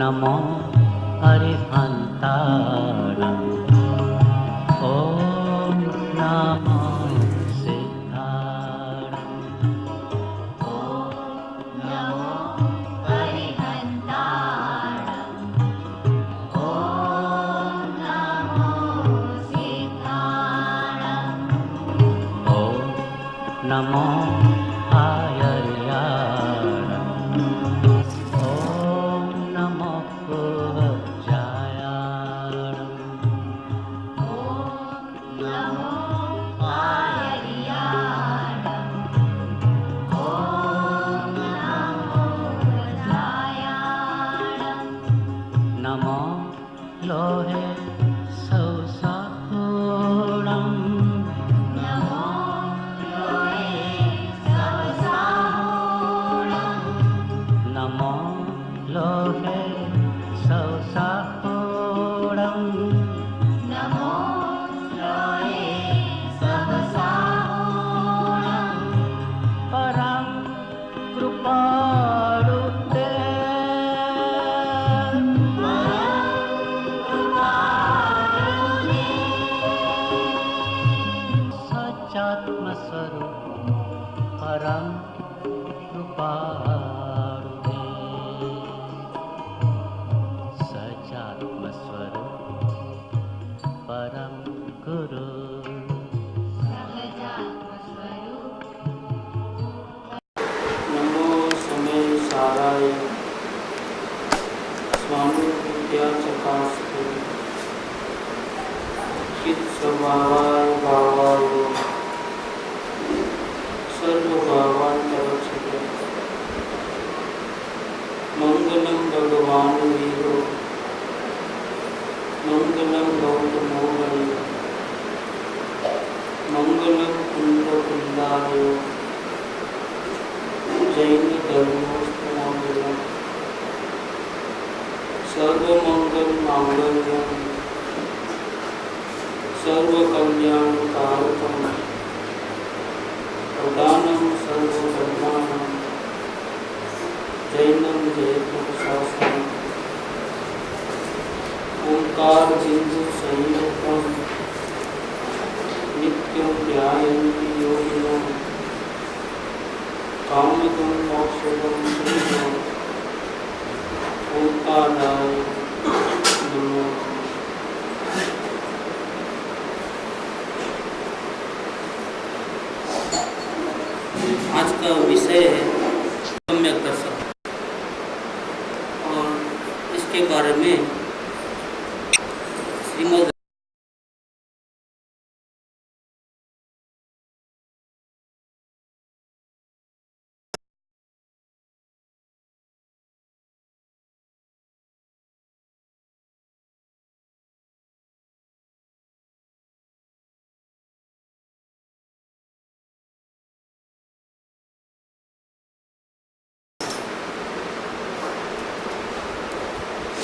नमो अरिहन्ताणम् ॐ नमो सिद्धाणम् नमो हरिहन्ताणम् ॐ नमो सिद्धाणम् ॐ नमो आयर्याणम् ॐ नमो पूज्यायाणम् ॐ नमो आर्याणम् ॐ नमो जायाणम् नमो लोहे सौसापूर्णम् नमो लोहे सवसाहूणम् नमो लोहे सौसापूर्णम् नमो लोहे सवसाहूणम् परं कृपाळुते सच्चात्मस्वरूप परं कृपाळुते सच्चात्मस्वरूप परं गुरु नमो समय साराय स्वामी विद्या चकास्ते चित स्वभावाय भावाय सर्व भावांतरक्षते मंगलम भगवान वीरो मंगलम गौतमोदय मंगलम कुंद कुंदाय जैन धर्मोस्तमोदयम् सर्वमंगल मांगल्यम सर्वकल्याणकारकम् प्रदानं सर्वधर्माणां जैनं जयतु शास्त्रम् ओंकार बिंदु संयुक्तं नित्यं ध्यायन्ति योगिनः कामदं मोक्षदं श्रीमं ओंकाराय नमः। आज का विषय है सम्यक दर्शन और इसके बारे में श्रीमद्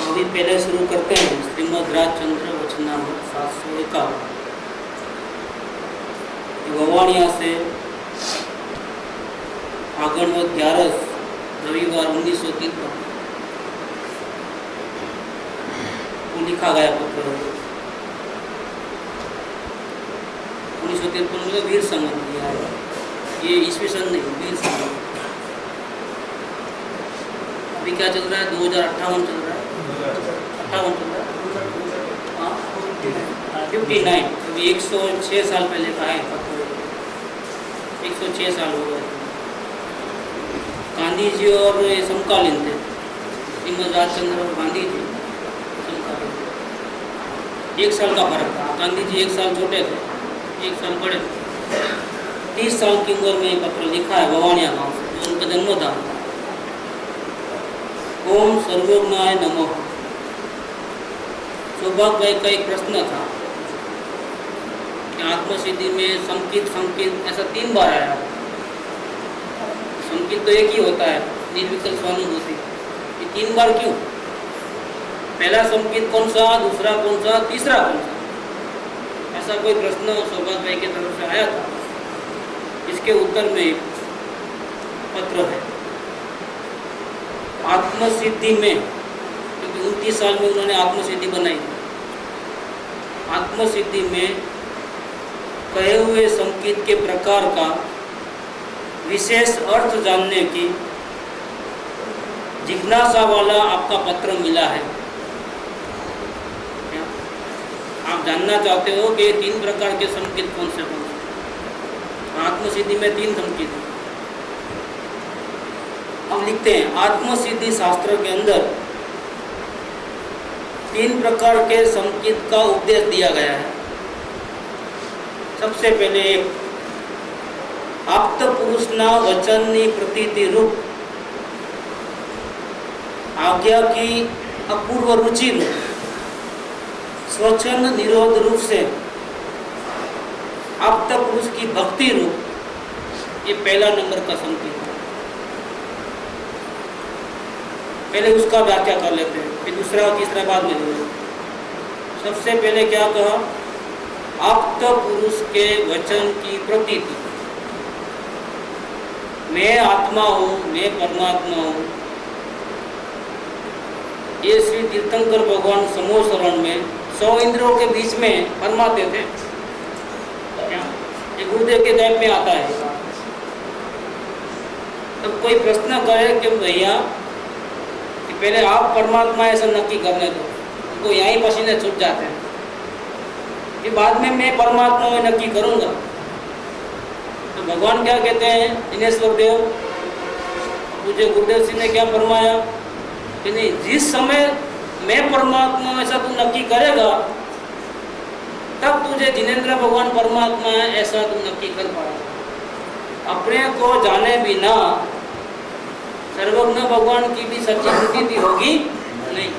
अभी पहले शुरू करते हैं श्रीमद् राजचंद्र वचनामृत 751 गवाणिया से फागणवत 11 रविवार 1903 को लिखा गया पत्र 1953 में वीर संगम दिया है, ये ईस्वी सन नहीं, वीर संगम। अभी क्या चल रहा है? 2058 चल रहा है, 58 चल रहा है, हाँ 59। अभी 106 साल पहले का है पत्र, 106 साल हो गए। गांधी जी और ये समकालीन थे, श्रीमद् राजचंद्र और गांधी जी समकालीन थे। 1 साल का फर्क था, गांधी जी 1 साल छोटे थे, 1 साल बड़े। 30 साल की उम्र में ये पत्र लिखा है गवाणिया गांव से, जो उनका जन्म था। ओम सर्वज्ञाय नमः। सौभाग्य भाई का एक प्रश्न था कि आत्मसिद्धि में संकित संकित ऐसा 3 बार आया। संकित तो एक ही होता है, निर्विकल्प स्वानुभूति। ये 3 बार क्यों? पहला संकित कौन सा, दूसरा कौन सा, तीसरा कौन सा? ऐसा कोई प्रश्न सौभाग्य भाई की तरफ से आया था। इसके उत्तर में पत्र है। आत्मसिद्धि में 29 साल में उन्होंने आत्मसिद्धि बनाई। आत्मसिद्धि में कहे हुए संकेत के प्रकार का विशेष अर्थ जानने की जिज्ञासा वाला आपका पत्र मिला है। आप जानना चाहते हो कि 3 प्रकार के संकेत कौन से? आत्मसिद्धि में 3 संकेत। हम लिखते हैं आत्मसिद्धि शास्त्र के अंदर 3 प्रकार के संकेत का उपदेश दिया गया है। सबसे पहले एक आप्त पुरुषना वचननी प्रतीति रूप, आज्ञा की अपूर्व रुचि रूप, स्वच्छंद निरोध रूप से आप्त पुरुष की भक्ति रूप, ये पहला नंबर का संकेत है। पहले उसका व्याख्या कर लेते हैं, फिर दूसरा और तीसरा बाद में लेंगे। सबसे पहले क्या कहा? आप्त पुरुष के वचन की प्रतीति। मैं आत्मा हूँ, मैं परमात्मा हूँ, ये श्री तीर्थंकर भगवान समूह शरण में 100 इंद्रियों के बीच में फरमाते थे। क्या ये गुरुदेव के टाइम में आता है। तब कोई प्रश्न करे कि भैया कि पहले आप परमात्मा ऐसा नक्की करने दो, उनको यहीं पसीने छूट जाते हैं, फिर बाद में मैं परमात्मा में नक्की करूँगा। तो भगवान क्या कहते हैं? दिनेश्वर देव पूज्य गुरुदेव सिंह ने क्या फरमाया कि नहीं, जिस समय मैं परमात्मा ऐसा तू नक्की करेगा तब तुझे जिनेंद्र भगवान परमात्मा है ऐसा तू नक्की कर पाएगा। अपने को जाने बिना सर्वज्ञ भगवान की भी सच्ची प्रतीति होगी नहीं।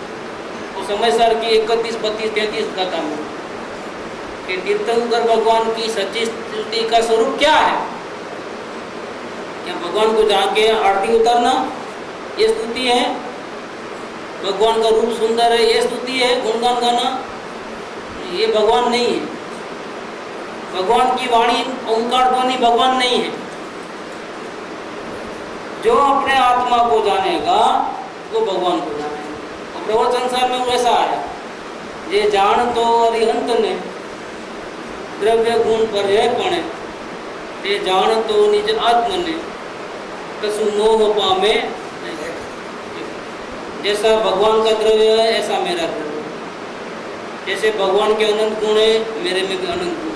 वो समयसार की 31, 32, 33 का काम है कि तीर्थंकर भगवान की सच्ची स्तुति का स्वरूप क्या है। क्या भगवान को जाके आरती उतारना ये स्तुति है? भगवान का रूप सुंदर है ये स्तुति है? गुणगान गाना ये भगवान नहीं है। भगवान की वाणी ओंकार ध्वनि भगवान नहीं है। जो अपने आत्मा को जानेगा वो भगवान को जानेगा। और प्रवचन संसार में वैसा है, ये जान तो अरिहंत ने द्रव्य गुण पर पणे, ये जान तो निज आत्म ने कसु मोह पामे। जैसा भगवान का द्रव्य है ऐसा मेरा द्रव्य। जैसे भगवान के अनंत गुण है मेरे में भी अनंत गुण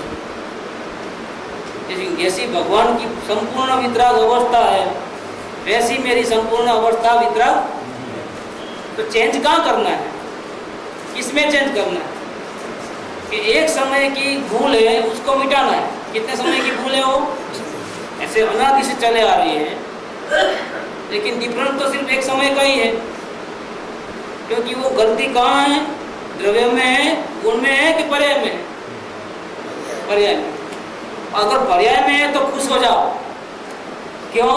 है। जैसी भगवान की संपूर्ण वितराग अवस्था है वैसी मेरी संपूर्ण अवस्था वितराग। तो चेंज कहाँ करना है? किसमें चेंज करना है? कि एक समय की भूल है उसको मिटाना है। कितने समय की भूल है वो? ऐसे अनादि से चले आ रही है, लेकिन डिफरेंस तो सिर्फ एक समय का ही है। क्योंकि वो गलती कहाँ है? द्रव्य में है, गुण में है कि पर्याय में है? पर्याय में। अगर पर्याय में है तो खुश हो जाओ। क्यों?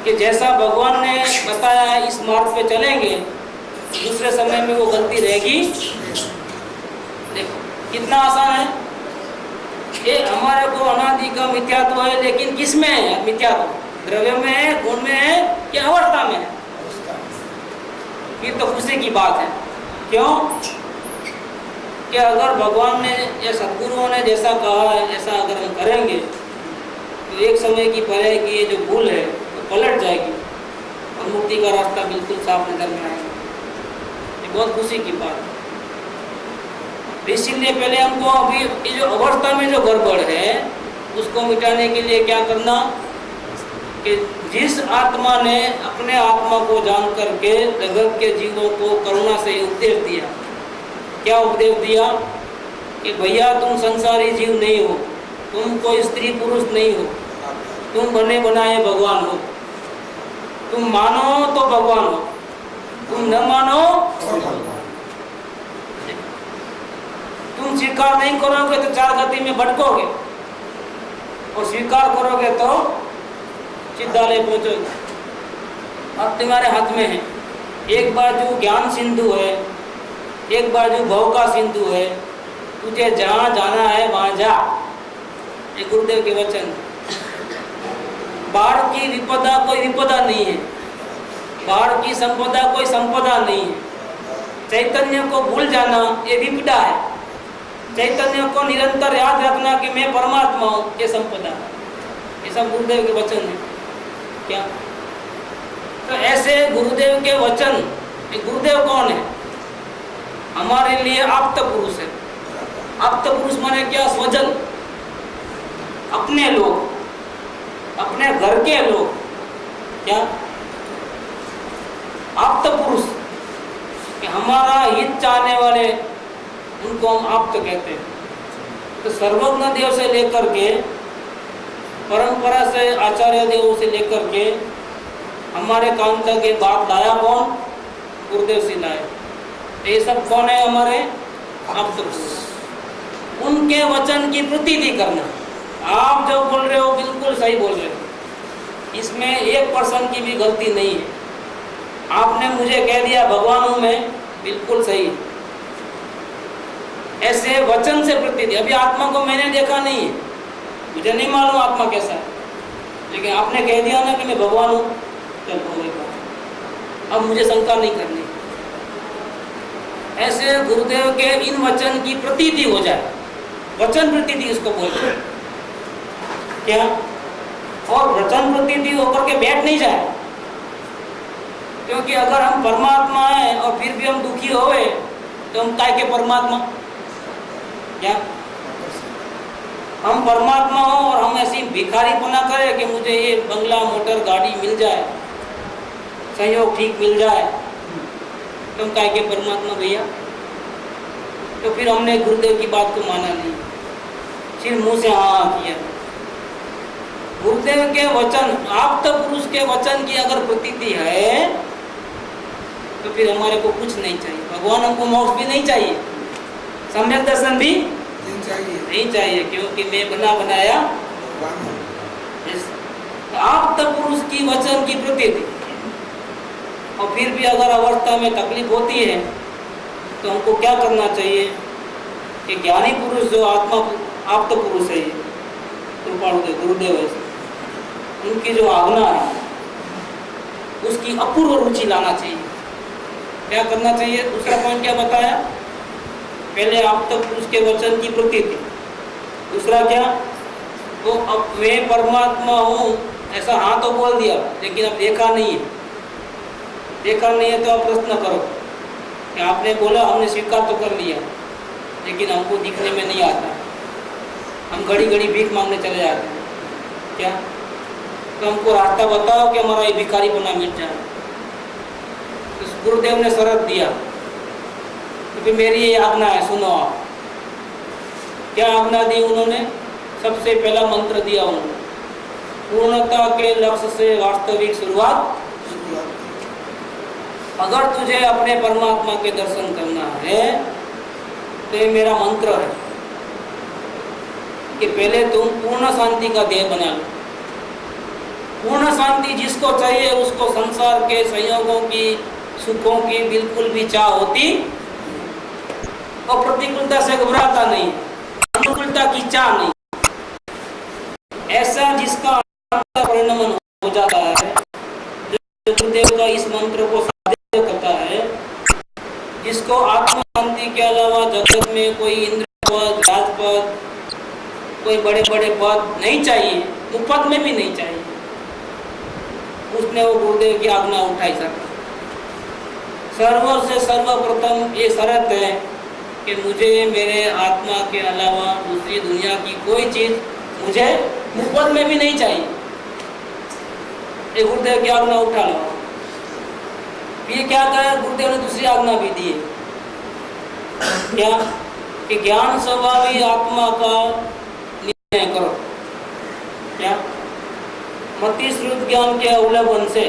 कि जैसा भगवान ने बताया है इस मार्ग पे चलेंगे, दूसरे समय में वो गलती रहेगी। देखो कितना आसान है। ये हमारे को अनादि का मिथ्यात्व है, लेकिन किस में है मिथ्यात्व? द्रव्य में है, गुण में है कि अवस्था में है? ये तो खुशी की बात है। क्यों? कि अगर भगवान ने या सद्गुरुओं ने जैसा कहा है ऐसा अगर हम करेंगे तो एक समय की पर्याय की ये जो भूल है तो पलट जाएगी और मुक्ति का रास्ता बिल्कुल साफ नजर में आएगा। ये बहुत खुशी की बात है। इसीलिए पहले हमको अभी ये जो अवस्था में जो गड़बड़ है उसको मिटाने के लिए क्या करना कि जिस आत्मा ने अपने आत्मा को जान करके जगत के जीवों को करुणा से उपदेश दिया। क्या उपदेश दिया? कि भैया तुम संसारी जीव नहीं हो, तुम कोई स्त्री पुरुष नहीं हो, तुम बने बनाए भगवान हो। तुम मानो तो भगवान हो, तुम न मानो तुम स्वीकार नहीं करोगे तो 4 गति में भटकोगे, और स्वीकार करोगे तो सिद्धालय पहुंचोगे। अब तुम्हारे हाथ में है। एक बाजू ज्ञान सिंधु है, एक बाजू भव का सिंधु है। तुझे जहाँ जाना है वहाँ जा। ये गुरुदेव के वचन। बाढ़ की विपदा कोई विपदा नहीं है, बाढ़ की संपदा कोई संपदा नहीं है। चैतन्य को भूल जाना ये विपदा है। चैतन्य को निरंतर याद रखना कि मैं परमात्मा हूँ, ये संपदा है। ये सब गुरुदेव के वचन है। क्या तो ऐसे गुरुदेव के वचन, गुरुदेव कौन है? हमारे लिए आप्त पुरुष है। आप्त पुरुष माने क्या? स्वजन, अपने लोग, अपने घर के लोग। क्या आप्त पुरुष? कि हमारा हित चाहने वाले, उनको हम आप्त कहते हैं। तो सर्वज्ञ देव से लेकर के, परंपरा से आचार्य देव से लेकर के हमारे काम तक ये बात लाया कौन? गुरुदेव से लाए। ये सब कौन है? हमारे आप्त पुरुष। उनके वचन की प्रतीति करना। आप जो बोल रहे हो बिल्कुल सही बोल रहे हो, इसमें 1% की भी गलती नहीं है। आपने मुझे कह दिया भगवान हूं मैं, बिल्कुल सही है। ऐसे वचन से प्रतीति। अभी आत्मा को मैंने देखा नहीं है, मुझे नहीं मालूम आत्मा कैसा है, लेकिन आपने कह दिया ना कि मैं भगवान हूँ, चल हो गई बात, अब मुझे शंका नहीं करनी। ऐसे गुरुदेव के इन वचन की प्रतीति हो जाए, वचन प्रतीति इसको बोलते हैं। क्या? और वचन प्रतीति होकर के बैठ नहीं जाए, क्योंकि अगर हम परमात्मा हैं और फिर भी हम दुखी होए तो हम काय के परमात्मा? क्या हम परमात्मा हो और हम ऐसी भिखारीपना करें कि मुझे ये बंगला मोटर गाड़ी मिल जाए, सहयोग ठीक मिल जाए, तो हम काय के परमात्मा भैया? तो फिर हमने गुरुदेव की बात को माना नहीं, सिर्फ मुंह से हाँ किया। गुरुदेव के वचन, आप्त पुरुष के वचन की अगर प्रतीति है तो फिर हमारे को कुछ नहीं चाहिए। भगवान हमको मोक्ष भी नहीं चाहिए, सम्यक दर्शन भी नहीं चाहिए, क्योंकि मैं बना बनाया आप्त पुरुष की वचन की प्रतीति। और फिर भी अगर अवस्था में तकलीफ होती है तो हमको क्या करना चाहिए कि ज्ञानी पुरुष जो आत्मा आप्त पुरुष है, गुरुदेव है, उनकी जो आज्ञा है उसकी अपूर्व रुचि लाना चाहिए। क्या करना चाहिए? दूसरा पॉइंट क्या बताया? पहले आप्त पुरुष के वचन की प्रतीति, दूसरा क्या? तो अब मैं परमात्मा हूँ ऐसा हाँ तो बोल दिया, लेकिन अब देखा नहीं है। देखा नहीं है तो आप प्रश्न करो कि आपने बोला, हमने स्वीकार तो कर लिया, लेकिन हमको दिखने में नहीं आता, हम घड़ी घड़ी भीख मांगने चले जाते हैं। क्या? तो हमको रास्ता बताओ कि हमारा ये भिखारी बना मिट जाए। तो गुरुदेव ने शरत दिया, तो फिर मेरी ये आज्ञा है, सुनो आप। क्या आज्ञा दी उन्होंने? सबसे पहला मंत्र दिया उन्होंने, पूर्णता के लक्ष्य से वास्तविक शुरुआत। अगर तुझे अपने परमात्मा के दर्शन करना है तो ये मेरा मंत्र है कि पहले तुम पूर्ण शांति का ध्येय बना लो। पूर्ण शांति जिसको चाहिए उसको संसार के संयोगों की, सुखों की बिल्कुल भी चाह होती और प्रतिकूलता से घबराता नहीं, अनुकूलता की चाह नहीं। ऐसा जिसका परिणमन हो जाता है, जो गुरुदेव का इस मंत्र को साध्य करता है, जिसको आत्म शांति के अलावा जगत में कोई इंद्र पद, राजपद, कोई बड़े बड़े पद नहीं चाहिए, मुफ्त में भी नहीं चाहिए, उसने वो गुरुदेव की आज्ञा उठाई सकता। सर्व से सर्वप्रथम ये शर्त है कि मुझे मेरे आत्मा के अलावा दूसरी दुनिया की कोई चीज मुझे मुफ्त में भी नहीं चाहिए। ये गुरुदेव की आज्ञा उठा लो। ये क्या कहा? गुरुदेव ने दूसरी आज्ञा भी दी है, क्या? कि ज्ञान स्वभावी आत्मा का निर्णय करो। क्या? मति श्रुत ज्ञान के अवलंबन से,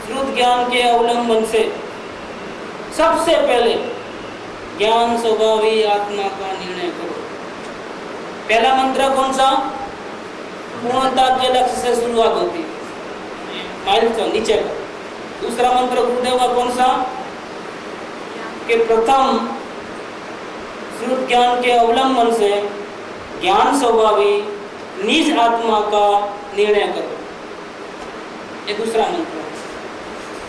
श्रुत ज्ञान के अवलंबन से सबसे पहले ज्ञान स्वभावी आत्मा का निर्णय करो। पहला मंत्र कौन सा? पूर्णता के लक्ष्य से शुरुआत होती है, माइलस्टोन नीचे का। दूसरा मंत्र गुरुदेव का कौन सा? कि प्रथम श्रुत ज्ञान के अवलंबन से ज्ञान स्वभावी निज आत्मा का निर्णय करो। ये दूसरा मंत्र।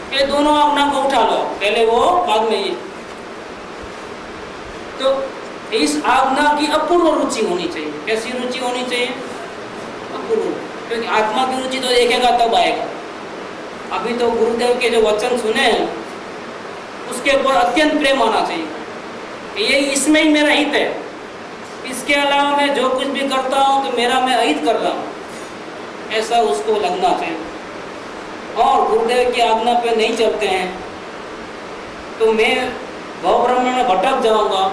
ये दोनों आज्ञा को उठा लो, पहले वो बाद में ये। तो इस आज्ञा की अपूर्व रुचि होनी चाहिए। कैसी रुचि होनी चाहिए? अपूर्व। क्योंकि आत्मा की रुचि तो देखेगा तब आएगा। अभी तो गुरुदेव के जो वचन सुने हैं उसके ऊपर अत्यंत प्रेम आना चाहिए। ये इसमें ही मेरा हित है, इसके अलावा मैं जो कुछ भी करता हूँ तो मेरा मैं अहित कर रहा हूँ, ऐसा उसको लगना चाहिए। और गुरुदेव की आज्ञा पे नहीं चलते हैं तो मैं भव ब्रह्म में भटक जाऊंगा,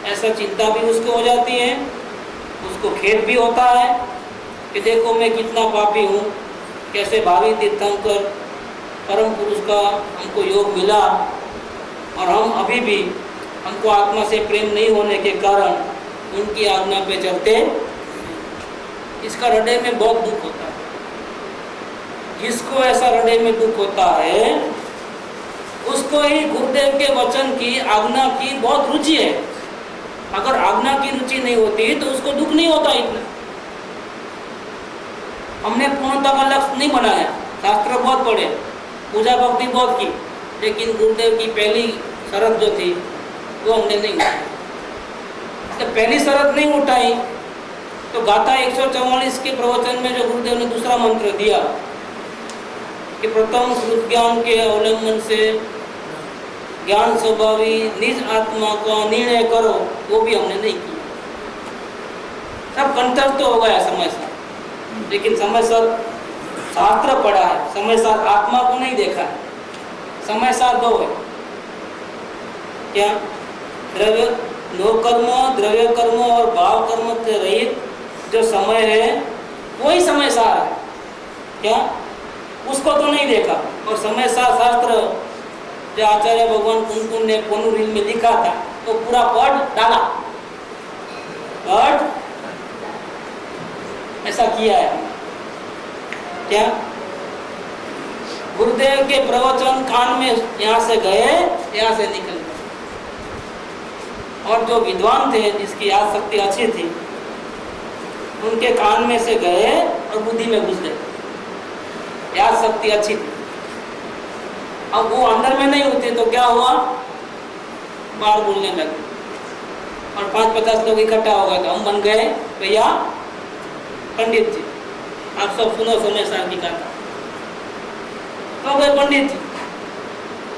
ऐसा चिंता भी उसको हो जाती है। उसको खेद भी होता है कि देखो मैं कितना पापी हूँ, कैसे भावी तीर्थंकर परम पुरुष का हमको योग मिला और हम अभी भी हमको आत्मा से प्रेम नहीं होने के कारण उनकी आज्ञा पे चलते। इसका हृदय में बहुत दुख होता है। जिसको ऐसा हृदय में दुख होता है उसको ही गुरुदेव के वचन की आज्ञा की बहुत रुचि है। अगर आज्ञा की रुचि नहीं होती तो उसको दुख नहीं होता इतना। हमने पूर्णता का लक्ष्य नहीं बनाया, शास्त्र बहुत पढ़े, पूजा भक्ति बहुत की, लेकिन गुरुदेव की पहली शर्त जो थी वो हमने नहीं उठाई। तो पहली शर्त नहीं उठाई तो गाथा 144 के प्रवचन में जो गुरुदेव ने दूसरा मंत्र दिया कि प्रथम श्रुत ज्ञान के अवलंबन से ज्ञान स्वभावी निज आत्मा का निर्णय करो, वो भी हमने नहीं किया। सब कंठस्थ तो हो गया समय साथ, लेकिन समय साथ शास्त्र पढ़ा है, समय साथ आत्मा को नहीं देखा है। समय साथ दो है क्या? द्रव्य नो कर्म, द्रव्य कर्म और भाव कर्म से रहित जो समय है वही समय सार है क्या? उसको तो नहीं देखा। और समय सार शास्त्र जो आचार्य भगवान कुंकुन ने पोनुरील में लिखा था तो पूरा पढ़ डाला, पढ़ ऐसा किया है क्या? गुरुदेव के प्रवचन कान में यहाँ से गए, यहाँ से निकल गए। और जो विद्वान थे जिसकी याद शक्ति अच्छी थी उनके कान में से गए और बुद्धि में घुस गए। याद शक्ति अच्छी थी, अब वो अंदर में नहीं होती तो क्या हुआ? बाहर बोलने लगे और 5-50 लोग इकट्ठा हो गए तो हम बन गए भैया पंडित जी। आप सब सुनो समय सार की कथा। तो गए पंडित जी,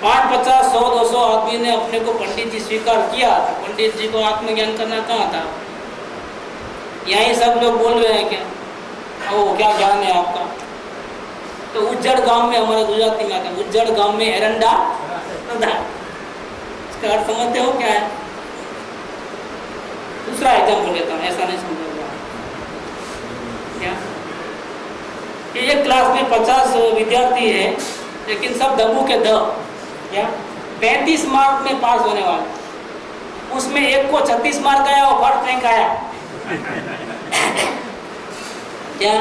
5-50, 100-200 आदमी ने अपने को पंडित जी स्वीकार किया। पंडित जी को आत्मज्ञान करना कहाँ था? यहीं सब लोग बोल रहे हैं क्या ओ क्या ज्ञान है आपका? तो उज्जड़ गांव में, हमारे गुजराती में आता है, उज्जड़ गांव में एरंडा प्रधान। इसका अर्थ समझते हो क्या है? दूसरा एग्जाम्पल लेता हूँ, ऐसा नहीं समझोगे क्या? एक क्लास में 50 विद्यार्थी है लेकिन सब दबू के द क्या 35 मार्क में पास होने वाले, उसमें एक को 36 मार्क आया और फर्स्ट रैंक आया क्या?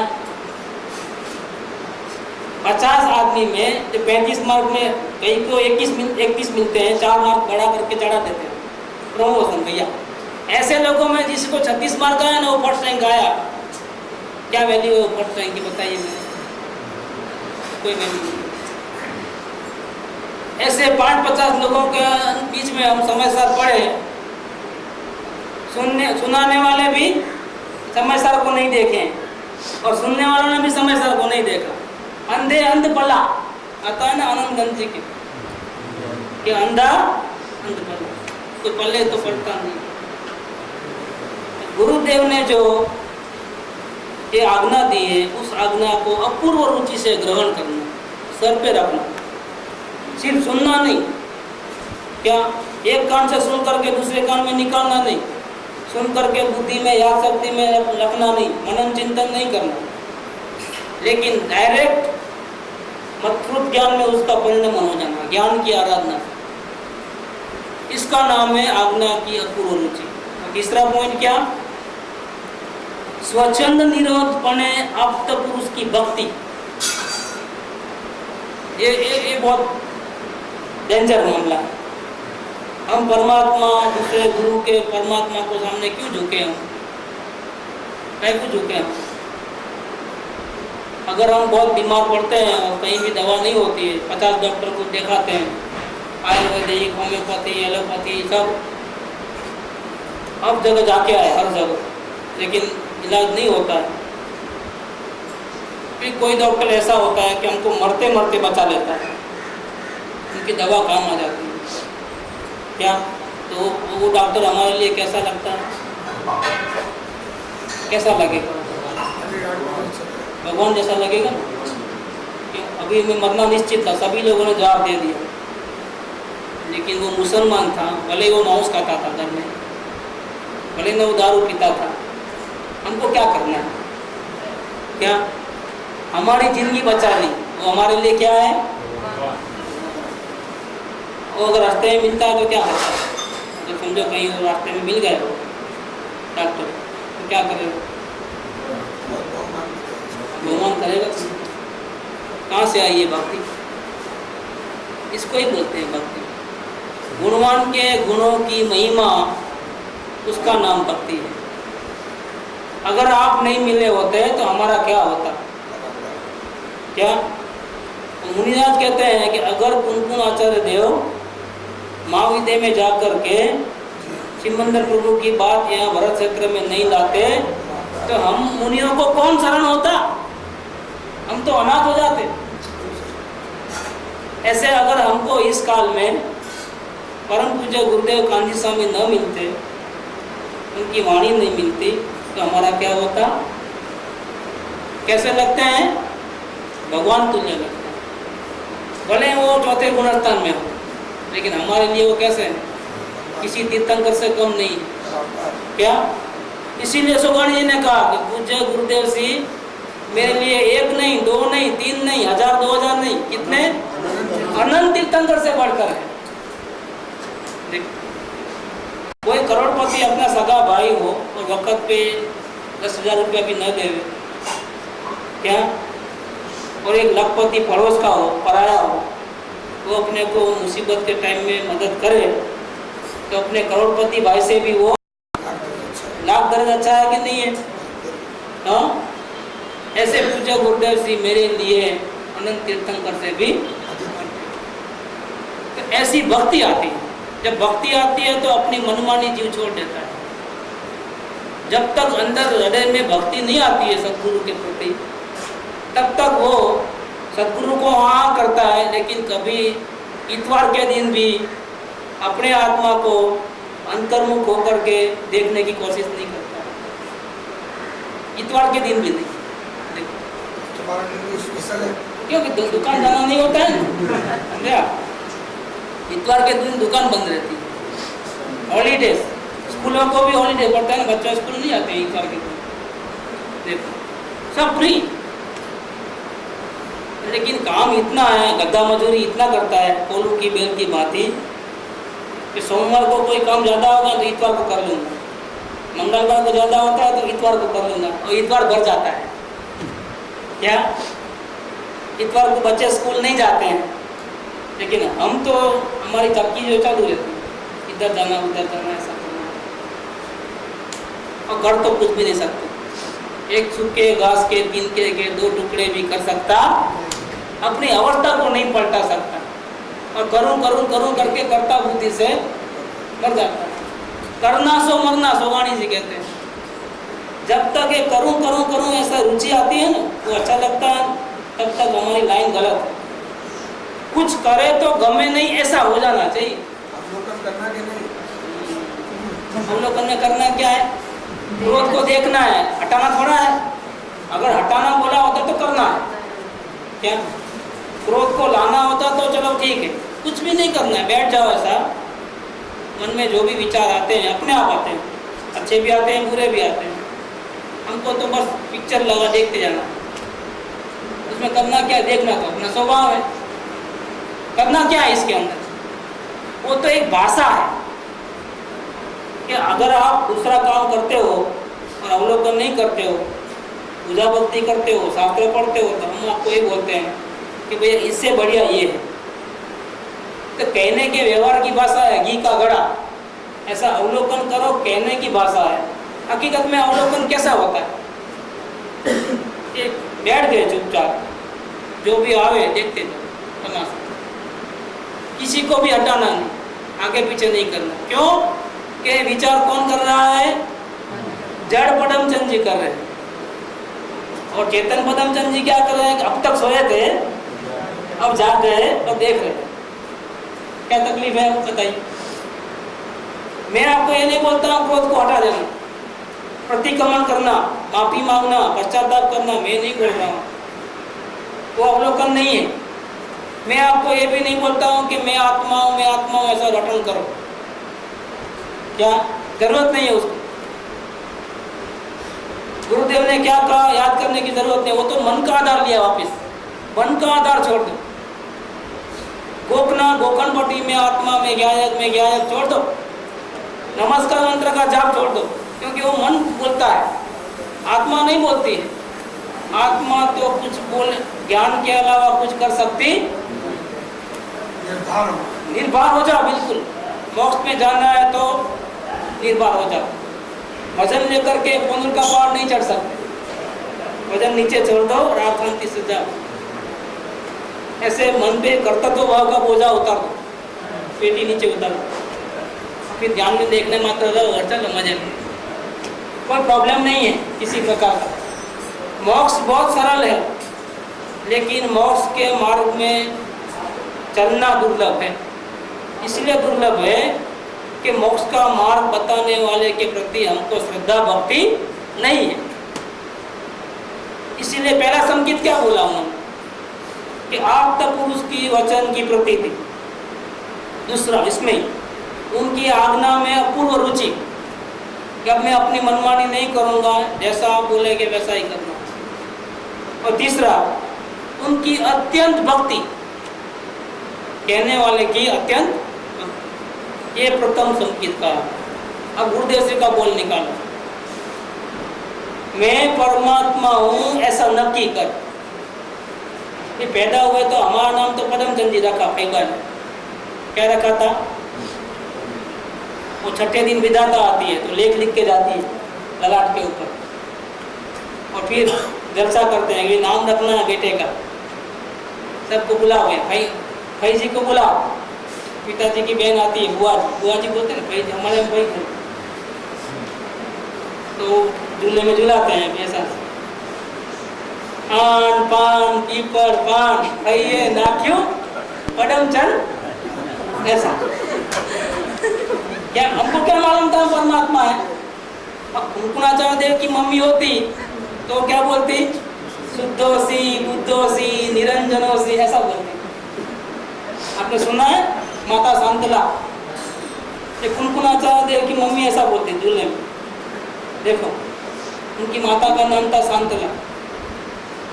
50 आदमी में 35 मार्क में कई को 21 मिलते हैं, 4 मार्क बढ़ा करके चढ़ा देते हैं प्रमोशन भैया। ऐसे लोगों में जिसको 36 मार्क आया ना वो फर्स्ट रैंक आया, क्या वैल्यू है फर्स्ट रैंक की बताइए मुझे? कोई वैल्यू नहीं। ऐसे 5-50 लोगों के बीच में हम समय सार पढ़े, सुनाने वाले भी समय सार को नहीं देखे और सुनने वालों ने भी समय सार को नहीं देखा। अंधे अंध पला आता है ना आनंद गंज जी के अंधा अंध पला, तो पल्ले तो पढ़ता नहीं। गुरुदेव ने जो ये आज्ञा दी है उस आज्ञा को अपूर्व रुचि से ग्रहण करना, सर पे रखना, सिर्फ सुनना नहीं क्या? एक कान से सुन करके दूसरे कान में निकालना नहीं, सुन करके बुद्धि में याद शक्ति में रखना नहीं, मनन चिंतन नहीं करना, लेकिन डायरेक्ट मत्रुत ज्ञान में उसका परिणमन हो जाना, ज्ञान की आराधना। इसका नाम है आज्ञा की अपूर्व रुचि। तीसरा पॉइंट क्या? स्वच्छंद निरोधपणे आप्त पुरुष की भक्ति। ये बहुत डेंजर मामला है। हम परमात्मा दूसरे गुरु के परमात्मा को सामने क्यों झुके हैं? क्यों झुके हैं? अगर हम बहुत बीमार पड़ते हैं और कहीं भी दवा नहीं होती है, 50 डॉक्टर को दिखाते हैं, आयुर्वेदिक, होम्योपैथी, एलोपैथी सब, अब जगह जाके आए हर जगह, लेकिन इलाज नहीं होता है। फिर कोई डॉक्टर ऐसा होता है कि हमको मरते मरते बचा लेता है, उनकी दवा काम आ जाती है। क्या तो वो डॉक्टर हमारे लिए कैसा लगता है? कैसा लगेगा? भगवान जैसा लगेगा ना। कि अभी मैं मरना निश्चित था, सभी लोगों ने जवाब दे दिया, लेकिन वो मुसलमान था, भले वो मांस खाता था घर में, भले न वो दारू पीता था। हमको क्या करना है? क्या हमारी जिंदगी बचा ली, वो हमारे लिए क्या है? वो अगर रास्ते में मिलता है तो क्या होता है? अगर समझो कहीं वो रास्ते में मिल गए डॉक्टर, तो क्या करेगा? बहुमान करेगा। कहाँ से आई ये भक्ति? इसको ही बोलते हैं भक्ति। गुणवान के गुणों की महिमा, उसका नाम भक्ति है। अगर आप नहीं मिले होते तो हमारा क्या होता? क्या तो मुनिराज कहते हैं कि अगर कुनकुन आचार्य देव महाविद्या में जाकर के सिमंदर प्रभु की बात यहाँ भरत क्षेत्र में नहीं लाते तो हम मुनियों को कौन शरण होता? हम तो अनाथ हो जाते। ऐसे अगर हमको इस काल में परम पूज्य गुरुदेव कांजी स्वामी न मिलते, उनकी वाणी नहीं मिलती, तो हमारा क्या होता? कैसे लगते हैं? भगवान तुल्य लगते हैं। भले वो चौथे गुणस्थान में हो, लेकिन हमारे लिए वो कैसे हैं? किसी तीर्थंकर से कम नहीं है। क्या? इसीलिए सुगाणी जी ने कहा कि पूज्य गुरुदेव जी मेरे लिए एक नहीं, दो नहीं, तीन नहीं, 1000 2000 नहीं, कितने? अनंत तीर्थंकर से बढ़कर है। कोई करोड़पति अपना सगा भाई हो और वक्त पे 10,000 रुपया भी न दे, क्या? और एक लखपति पड़ोस का हो, पराया हो, वो अपने को मुसीबत के टाइम में मदद करे, तो अपने करोड़पति भाई से भी वो लाख दर्ज अच्छा है कि नहीं है? हाँ, ऐसे पूज्य गुरुदेव जी मेरे लिए अनंत तीर्थंकर से भी। तो ऐसी भक्ति आती है। जब भक्ति आती है तो अपनी मनमानी जीव छोड़ देता है। जब तक अंदर हृदय में भक्ति नहीं आती है सदगुरु के प्रति, तब तक वो सदगुरु को हाँ करता है, लेकिन कभी इतवार के दिन भी अपने आत्मा को अंतर्मुख होकर के देखने की कोशिश नहीं करता। इतवार के दिन भी नहीं। क्योंकि दुकान जाना नहीं होता है क्या? इतवार के दिन दुकान बंद रहती है। हॉलीडेज, स्कूलों को भी हॉलीडे पड़ता है ना, बच्चे स्कूल नहीं आते इतवार के दिन। देखो सब फ्री, लेकिन काम इतना है, गद्दा मजूरी इतना करता है कोलू की बेल की भांति कि सोमवार को कोई काम ज़्यादा होगा तो इतवार को कर लूँगा, मंगलवार को ज़्यादा होता है तो इतवार को कर लूँगा, और इतवार भर जाता है। क्या? इतवार को बच्चे स्कूल नहीं जाते हैं, लेकिन हम तो हमारी चक्की जो चालू रहती है, इधर जाना उधर जाना, ऐसा करना, और कर तो कुछ भी नहीं सकते। एक सूखे घास के तिनके के 2 टुकड़े भी कर सकता, अपनी अवस्था को नहीं पलटा सकता, और करूं करूं करूं करके करता बुद्धि से मर जाता है। करना सो मरना, सोगाणी जी कहते हैं। जब तक ये करूं करूं करूं ऐसा रुचि आती है ना, वो अच्छा लगता है, तब तक हमारी लाइन गलत है। कुछ करे तो गमे नहीं, ऐसा हो जाना चाहिए। अवलोकन में करना क्या है? क्रोध को देखना है, हटाना थोड़ा है। अगर हटाना बोला होता तो करना है। क्या? क्रोध को लाना होता तो चलो ठीक है, कुछ भी नहीं करना है, बैठ जाओ। ऐसा मन में जो भी विचार आते हैं अपने आप आते हैं, अच्छे भी आते हैं, बुरे भी आते हैं। हमको तो बस पिक्चर लगा देखते जाना, उसमें करना क्या है? देखना तो अपना स्वभाव है। करना क्या है इसके अंदर? वो तो एक भाषा है कि अगर आप दूसरा काम करते हो और अवलोकन नहीं करते हो, पूजा भक्ति करते हो, शास्त्र पढ़ते हो, तो हम आपको ये बोलते हैं कि भैया इससे बढ़िया ये है। तो कहने के व्यवहार की भाषा है घी का घड़ा, ऐसा अवलोकन करो कहने की भाषा है। हकीकत में अवलोकन कैसा होता है? एक बैठ गए चुपचाप, जो भी आवे देखते जाओ, तमाशा, किसी को भी हटाना नहीं, आगे पीछे नहीं करना। क्यों? के विचार कौन कर रहा है? जड़ पदमचंद जी कर रहे हैं। और चेतन पदमचंद जी क्या कर रहे हैं? अब तक सोए थे, अब जाग गए और देख रहे हैं। क्या तकलीफ है बताइए? मैं आपको ये नहीं बोलता हूँ क्रोध को हटा देना, प्रतिक्रमण करना, माफी मांगना, पश्चाताप करना, मैं नहीं बोल रहा हूँ, वो अवलोकन नहीं है। मैं आपको ये भी नहीं बोलता हूँ कि मैं आत्मा हूँ, मैं आत्मा हूँ, ऐसा रटन करो, क्या जरूरत नहीं है उसको। गुरुदेव ने क्या कहा याद करने की जरूरत नहीं, वो तो मन का आधार लिया वापस, मन का आधार छोड़ दो। गोपना गोकनपट्टी में आत्मा में ज्ञायक छोड़ दो, नमस्कार मंत्र का जाप छोड़ दो, क्योंकि वो मन बोलता है, आत्मा नहीं बोलती है। आत्मा तो कुछ बोल, ज्ञान के अलावा कुछ कर सकती, निर्भर हो जाओ, बिल्कुल मोक्ष में जाना है तो निर्भर हो जाओ। वजन लेकर के पुनर का पहाड़ नहीं चढ़ सकते, वजन नीचे छोड़ दो और आप शांति से जाओ। ऐसे मन पे कर्तव्य भाव का बोझा उतार दो, पेटी नीचे उतार दो, फिर ध्यान में देखने मात्र रहो और चलो मजे में, कोई प्रॉब्लम नहीं है किसी प्रकार का। मोक्ष बहुत सरल है, लेकिन मोक्ष के मार्ग में चलना दुर्लभ है। इसलिए दुर्लभ है कि मोक्ष का मार्ग बताने वाले के प्रति हमको श्रद्धा भक्ति नहीं है। इसीलिए पहला संकेत क्या बोला उन्होंने कि आप्त पुरुष की वचन की प्रतीति। दूसरा इसमें उनकी आज्ञा में अपूर्व रुचि, कि अब मैं अपनी मनमानी नहीं करूंगा, जैसा आप बोलेंगे वैसा ही करना। और तीसरा उनकी अत्यंत भक्ति, कहने वाले की अत्यंत, ये प्रथम संकेत का। अब गुरुदेव जी का बोल निकालो, मैं परमात्मा हूं ऐसा नक्की कर। ये पैदा हुए तो हमारा नाम तो पदमचंद जी रखा, पैगल क्या रखा था? वो छठे दिन विधाता आती है तो लेख लिख के जाती है ललाट के ऊपर, और फिर जलसा करते हैं कि नाम रखना है बेटे का। सबको बुलाओ, भाई जी को बुलाओ, पिताजी की बहन आती है, बुआ जी बोलते हैं, भाई हमारे में भाई तो झूले में झुलाते हैं ऐसा, आन पान पीपर पान भैये नाक्यों पदमचंद ऐसा। क्या हमको क्या मालूम था परमात्मा है? कुंकुणाचार्य देव की मम्मी होती तो क्या बोलती? शुद्धोसी बुद्धोसी निरंजनोसी ऐसा बोलती। आपने सुना है माता शांतला, ये कुंकुणाचार्य देव की मम्मी ऐसा बोलती झूले में। देखो उनकी माता का नाम था शांतला,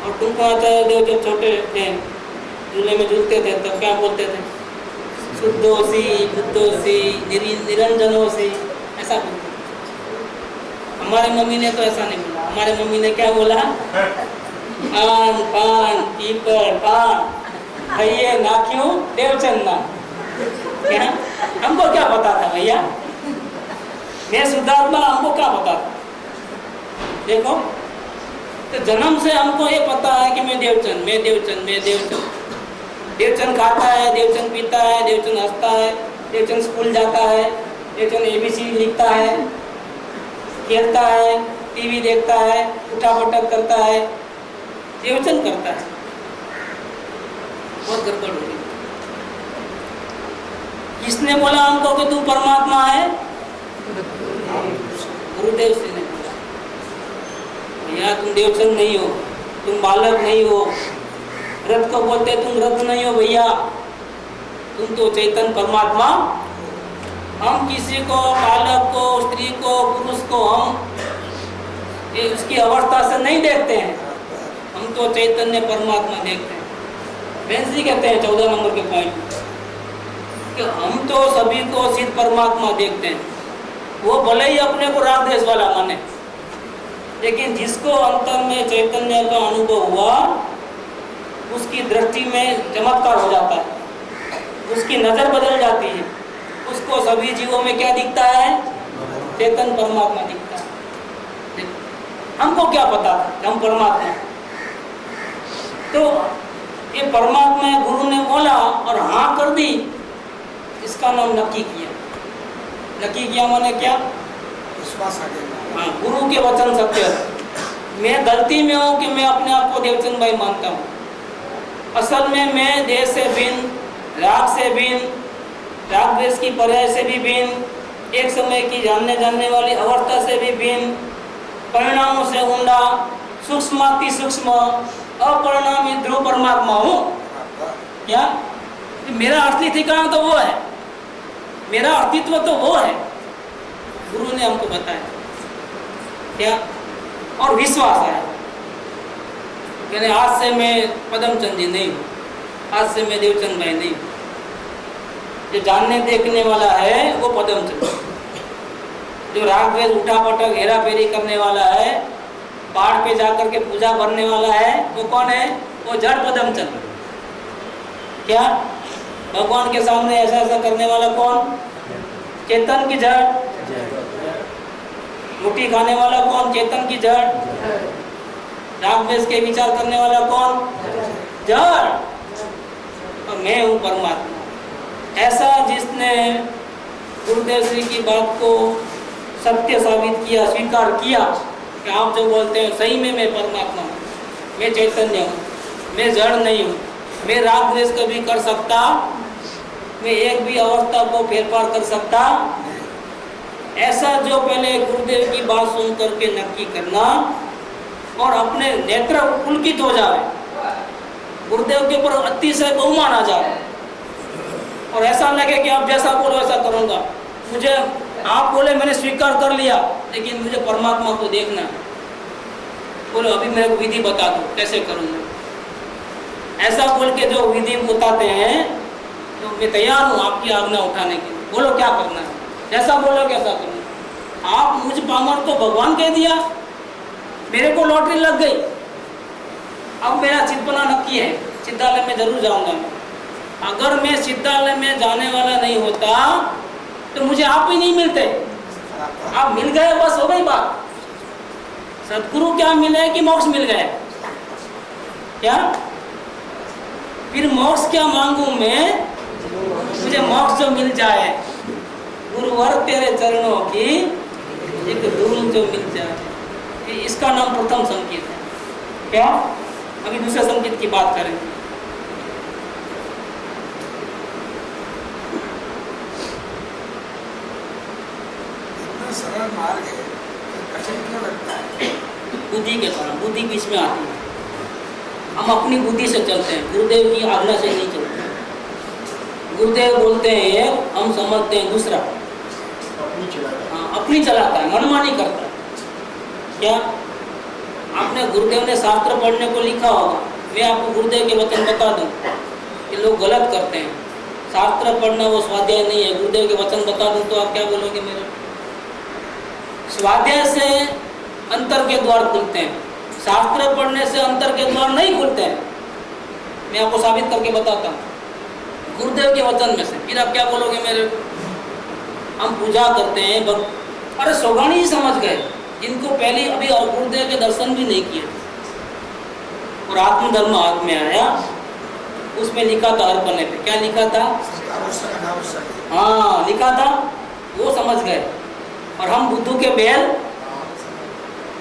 और कुंकुणाचार्य देव जब छोटे थे झूले में झूलते थे तब क्या बोलते थे? शुद्धोसी बुद्धोसी निरंजनोसी ऐसा बोलते। हमारे मम्मी ने तो ऐसा नहीं बोला, हमारे मम्मी ने क्या बोला? आन पान पीपर पान भैये नाक्यों देवचंदा। क्या हमको क्या पता था भैया? मैं शुद्धात्मा, हमको क्या पता था? देखो तो जन्म से हमको ये पता है कि मैं देवचंद, मैं देवचंद, मैं देवचंद। देवचंद खाता है, देवचंद पीता है, देवचंद हंसता है, देवचंद स्कूल जाता है, देवचंद ABC लिखता है, खेलता है, टीवी देखता है, उठा पटक करता है, देवचंद करता है। बहुत गड़बड़ हो गई। किसने बोला हमको कि तू परमात्मा है? गुरुदेव से ने बोला, भैया तुम देवचंद नहीं हो, तुम बालक नहीं हो। रथ को बोलते तुम रथ नहीं हो भैया, तुम तो चैतन्य परमात्मा। हम किसी को, बालक को, स्त्री को, पुरुष को हम उसकी अवस्था से नहीं देखते हैं, हम तो चैतन्य परमात्मा देखते हैं। बेंस जी कहते हैं 14 नंबर के पॉइंट कि हम तो सभी को सिद्ध परमात्मा देखते हैं। वो भले ही अपने को राग देश वाला माने, लेकिन जिसको अंतर में चैतन्य का अनुभव हुआ उसकी दृष्टि में चमत्कार हो जाता है, उसकी नजर बदल जाती है, उसको सभी जीवों में क्या दिखता है? चेतन परमात्मा दिखता है। हमको क्या पता था हम परमात्मा? तो ये परमात्मा गुरु ने बोला और हाँ कर दी, इसका नाम नक्की किया। नक्की किया माने क्या? विश्वास आ गया। हाँ, गुरु के वचन सत्य है। मैं गलती में हूँ कि मैं अपने आप को देवचंद भाई मानता हूँ। असल में मैं देह से भिन्न, राग से भिन्न, राग द्वेष की पर्याय से भी भिन्न, एक समय की जानने जानने वाली अवस्था से भी भिन्न, परिणामों से ऊंडा, सूक्ष्माति सूक्ष्म, अपरिणामी ध्रुव परमात्मा हूँ। क्या? मेरा असली ठिकाना तो वो है, मेरा अस्तित्व तो वो है, गुरु ने हमको बताया। क्या? और विश्वास है, यानी आज से मैं पदमचंद जी नहीं हूँ, आज से मैं देवचंद भाई नहीं हूँ। जो जानने देखने वाला है वो पदमचंद, जो राग द्वेष उठा पटक हेरा फेरी करने वाला है, पहाड़ पे जाकर के पूजा करने वाला है, वो कौन है? वो जड़ पदमचंद। क्या? भगवान के सामने ऐसा ऐसा करने वाला कौन? चेतन की जड़। रोटी खाने वाला कौन? चेतन की जड़। राग द्वेष के विचार करने वाला कौन? जड़। और मैं हूँ परमात्मा। ऐसा जिसने गुरुदेव श्री की बात को सत्य साबित किया, स्वीकार किया कि आप जो बोलते हैं सही में मैं परमात्मा हूँ, मैं चैतन्य हूँ, मैं जड़ नहीं हूँ, मैं राग द्वेष कभी कर सकता, मैं एक भी अवस्था को फेरफार कर सकता, ऐसा जो पहले गुरुदेव की बात सुन करके नक्की करना और अपने नेत्र पुलकित हो जाए, गुरुदेव के ऊपर अतिशय बहुमान आ जाए और ऐसा लगे कि आप जैसा बोलो वैसा करूँगा। मुझे आप बोले मैंने स्वीकार कर लिया, लेकिन मुझे परमात्मा को देखना है। बोलो अभी मेरे को विधि बता दो कैसे करूँगा। ऐसा बोल के जो विधि बताते हैं तो मैं तैयार हूँ आपकी आज्ञा उठाने के लिए। बोलो क्या करना है, जैसा बोलो कैसा करना। आप मुझ पामर को भगवान कह दिया, मेरे को लॉटरी लग गई। अब मेरा चितपना नक्की है, सिद्धालय में जरूर जाऊंगा मैं। अगर मैं सिद्धालय में जाने वाला नहीं होता तो मुझे आप ही नहीं मिलते। आप मिल गए बस हो गई बात। सदगुरु क्या मिले कि मोक्ष मिल गए? क्या? फिर मोक्ष क्या मांगू मैं? मुझे मोक्ष जो मिल जाए, गुरुवर तेरे चरणों की एक धूल जो मिल जाए, इसका नाम प्रथम संकेत है। क्या? अभी दूसरे संकेत की बात करेंगे। सरल मार्ग है, कठिन क्यों लगता है? बुद्धि के कारण, बुद्धि बीच में आती है। हम अपनी बुद्धि से चलते हैं, गुरुदेव की आज्ञा से नहीं चलते। गुरुदेव बोलते हैं हम समझते हैं दूसरा, अपनी चलाता है, मनमानी करता है। क्या? आपने गुरुदेव ने शास्त्र पढ़ने को लिखा होगा, मैं आपको गुरुदेव के वचन बता दूं कि लोग गलत करते हैं। शास्त्र पढ़ना वो स्वाध्याय नहीं है। गुरुदेव के वचन बता दूं तो आप क्या बोलोगे मेरे? स्वाध्याय से अंतर के द्वार खुलते हैं, शास्त्र पढ़ने से अंतर के द्वार नहीं खुलते हैं। मैं आपको साबित करके बताता हूँ गुरुदेव के वचन में से। फिर आप क्या बोलोगे मेरे? हम पूजा करते हैं, अरे सोगानी ही समझ गए जिनको पहले अभी गुरुदेव के दर्शन भी नहीं किए और आत्मधर्म हाथ में आया, उसमें लिखा था हर पन्ने पे। क्या लिखा था? हाँ लिखा था, वो समझ गए। और हम बुद्धू के बैल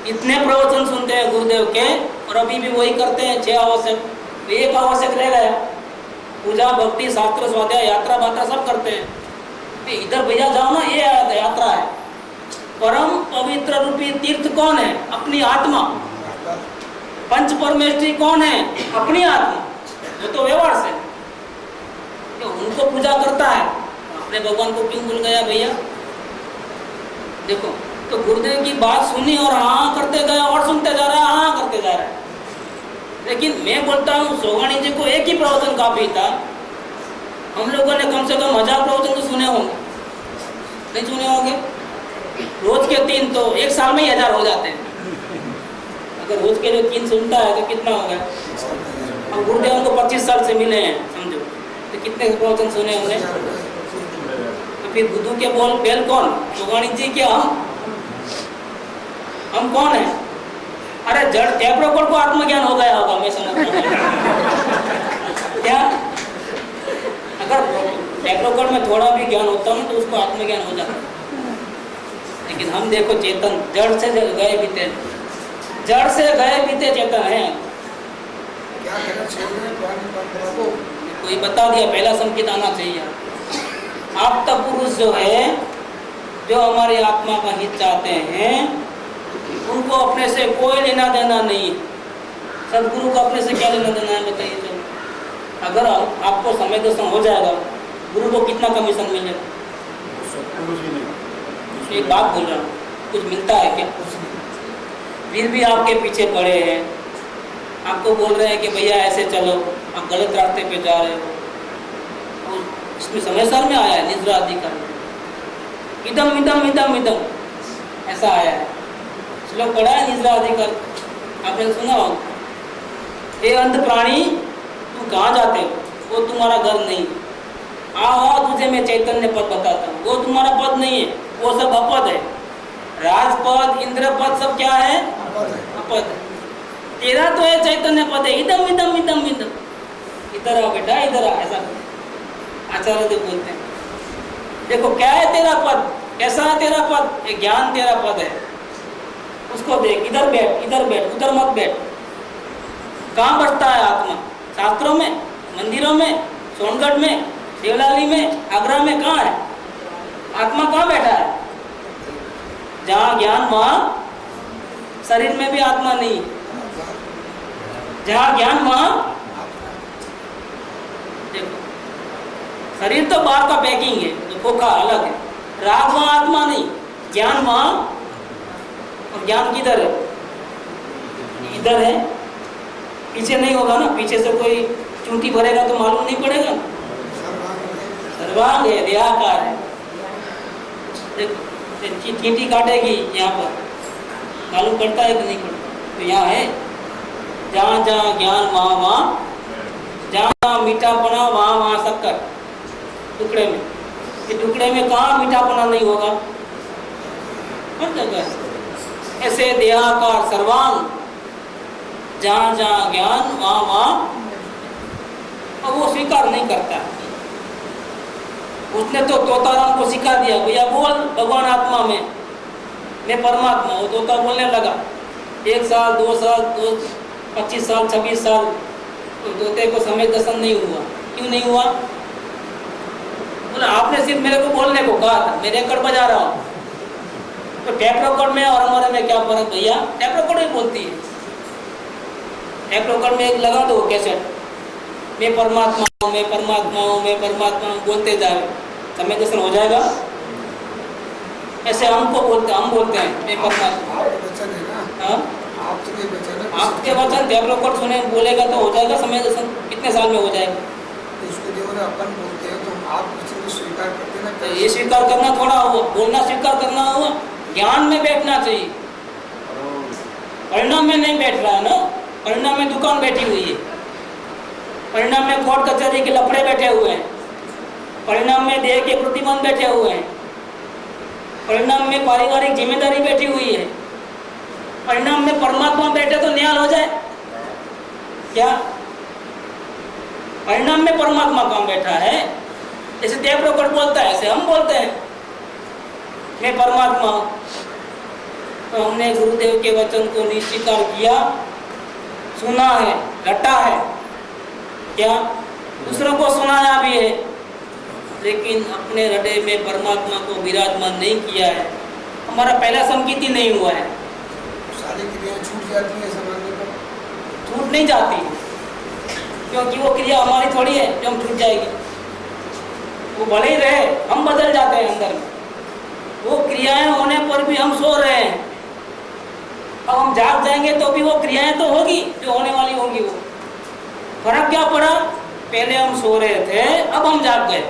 इतने प्रवचन सुनते हैं गुरुदेव के और अभी भी वही करते हैं। 6 आवश्यक, एक आवश्यक रह गया, पूजा भक्ति शास्त्र स्वाध्याय यात्रा बात्रा सब करते हैं। इधर भैया जाओ ना, ये यात्रा है। परम पवित्र रूपी तीर्थ कौन है? अपनी आत्मा। पंच परमेष्ठी कौन है? अपनी आत्मा। वो तो व्यवहार से तो उनको पूजा करता है, अपने भगवान को क्यों भूल गया भैया? देखो, तो गुरुदेव की बात सुनी और हाँ करते गए और सुनते जा रहा है, हाँ करते जा रहा है। लेकिन मैं बोलता हूँ सोगानी जी को एक ही प्रवचन काफी था। हम लोगों ने कम से कम 1000 प्रवचन तो सुने होंगे, नहीं सुने होंगे? रोज के 3 तो एक साल में ही 1000 हो जाते हैं। अगर रोज के जो 3 सुनता है तो कितना हो गया? अब गुरुदेव उनको 25 साल से मिले हैं, समझो तो कितने प्रवचन सुने होंगे? तो फिर बुद्धू के बोल बैल कौन? सोगानी जी क्या हम कौन है? अरे जड़ टैप रिकॉर्ड को आत्मज्ञान हो गया होगा, मैं समझता हूँ। क्या? अगर टैप रिकॉर्ड में थोड़ा भी ज्ञान होता है तो उसको आत्मज्ञान हो जाता है। लेकिन हम देखो चेतन जड़ से गए बीते, जड़ से गए बीते चेतन हैं। क्या करना चाहिए पुरानी परंपरा को? कोई बता दिया, पहला संकेत आना चाहिए। आपका पुरुष जो है, जो हमारी आत्मा का हित चाहते हैं, उनको अपने से कोई लेना देना नहीं। सदगुरु का अपने से क्या लेना देना है बताइए। चलो अगर आपको समय दर्शन हो जाएगा, गुरु को कितना कमीशन मिलेगा? एक बात बोल रहा हूँ, कुछ मिलता है क्या? फिर भी आपके पीछे पड़े हैं, आपको बोल रहे हैं कि भैया ऐसे चलो, आप गलत रास्ते पे जा रहे हो। और इसमें समय साल में आया है निद्रा अधिकार, इदम इदम इदम इदम ऐसा आया है। श्लोक पढ़ा है निद्रा अधिकार, आपने सुना हो? ये अंध प्राणी तू कहाँ जाते हो, वो तुम्हारा घर नहीं। आओ तुझे मैं चैतन्य पद बताता हूँ, वो तुम्हारा पद नहीं है, वो सब अपद है। राजपद, इंद्रपद सब क्या है? अपद है। तेरा तो है चैतन्य पद है, इदम इदम इदम इदम। इधर आओ बेटा, इधर आ, ऐसा आचार्य देव बोलते हैं। देखो क्या है तेरा पद, कैसा है तेरा पद? ये ज्ञान तेरा पद है, उसको देख। इधर बैठ, इधर बैठ, उधर मत बैठ। कहाँ बैठता है आत्मा? शास्त्रों में, मंदिरों में, सोनगढ़ में, देवलाली में, आगरा में, कहाँ है आत्मा? कहाँ बैठा है? जहाँ ज्ञान वहाँ शरीर में भी आत्मा नहीं। जहाँ ज्ञान वहाँ देखो, शरीर तो बाहर का पैकिंग है, तो खोखा अलग है। राग वहाँ आत्मा नहीं, ज्ञान वहाँ। और ज्ञान किधर है? इधर है, पीछे नहीं होगा ना। पीछे से कोई चूंटी भरेगा तो मालूम नहीं पड़ेगा। सर्वांग है, देहाकार है। चींटी काटेगी यहाँ पर, मालूम पड़ता है कि नहीं पड़ता? तो यहाँ है, जहाँ जहाँ ज्ञान वहाँ वहाँ, जहाँ जहाँ मीठापना वहाँ वहाँ शक्कर। टुकड़े में, ये टुकड़े में कहाँ मीठापना नहीं होगा? हर जगह ऐसे देहाकार सर्वांग, जहाँ जहाँ ज्ञान वहाँ वहाँ। और वो स्वीकार नहीं करता। उसने तो तोताराम को सिखा दिया, भैया बोल भगवान आत्मा में, मैं परमात्मा। वो तोता बोलने लगा। 1 साल 2 साल 25 साल 26 साल तो तोते को समय दर्शन नहीं हुआ। क्यों नहीं हुआ? बोला आपने सिर्फ मेरे को बोलने को कहा था, मैं रिकॉर्ड बजा रहा हूँ। तो टैप रिकॉर्ड में और हमारे में क्या फर्क भैया? टैप रिकॉर्ड ही बोलती है। टैप रिकॉर्ड में एक लगा दो कैसेट, मैं परमात्मा हूँ, मैं परमात्मा हूँ, मैं परमात्मा हूँ, बोलते जाए, समय दर्शन हो जाएगा। ऐसे हमको बोलते, हम बोलते हैं मैं परमात्मा। आपके वचन टैप रिकॉर्ड सुने बोलेगा तो हो जाएगा समय दर्शन। कितने साल में हो जाएगा? इसको जो अपन बोलते हैं तो आप किसी को स्वीकार करते ना। तो ये स्वीकार करना थोड़ा हुआ, बोलना स्वीकार करना हुआ। ज्ञान में बैठना चाहिए, परिणाम में नहीं बैठ रहा है ना। परिणाम में दुकान बैठी हुई है, परिणाम में कोर्ट कचहरी के लफड़े बैठे हुए हैं, परिणाम में देह के प्रतिबंध बैठे हुए हैं, परिणाम में पारिवारिक जिम्मेदारी बैठी हुई है, परिणाम में परमात्मा बैठे तो न्याय हो जाए क्या? परिणाम में परमात्मा कहाँ बैठा है? जैसे देव प्रकट बोलता है, ऐसे हम बोलते हैं मैं परमात्मा हूँ। तो हमने गुरुदेव के वचन को निस्वीकार किया, सुना है, रटा है, क्या दूसरों को सुनाया भी है, लेकिन अपने रटे में परमात्मा को विराजमान नहीं किया है। हमारा पहला संकेत ही नहीं हुआ है। सारी क्रियाएं छूट जाती है समाज पर। छूट नहीं जाती, क्योंकि वो क्रिया हमारी थोड़ी है जो हम छूट जाएगी। वो भले ही रहे, हम बदल जाते हैं अंदर में। वो क्रियाएं होने पर भी हम सो रहे हैं, अब हम जाग जाएंगे तो भी वो क्रियाएं तो होगी जो होने वाली होंगी। वो फर्क क्या पड़ा? पहले हम सो रहे थे, अब हम जाग गए।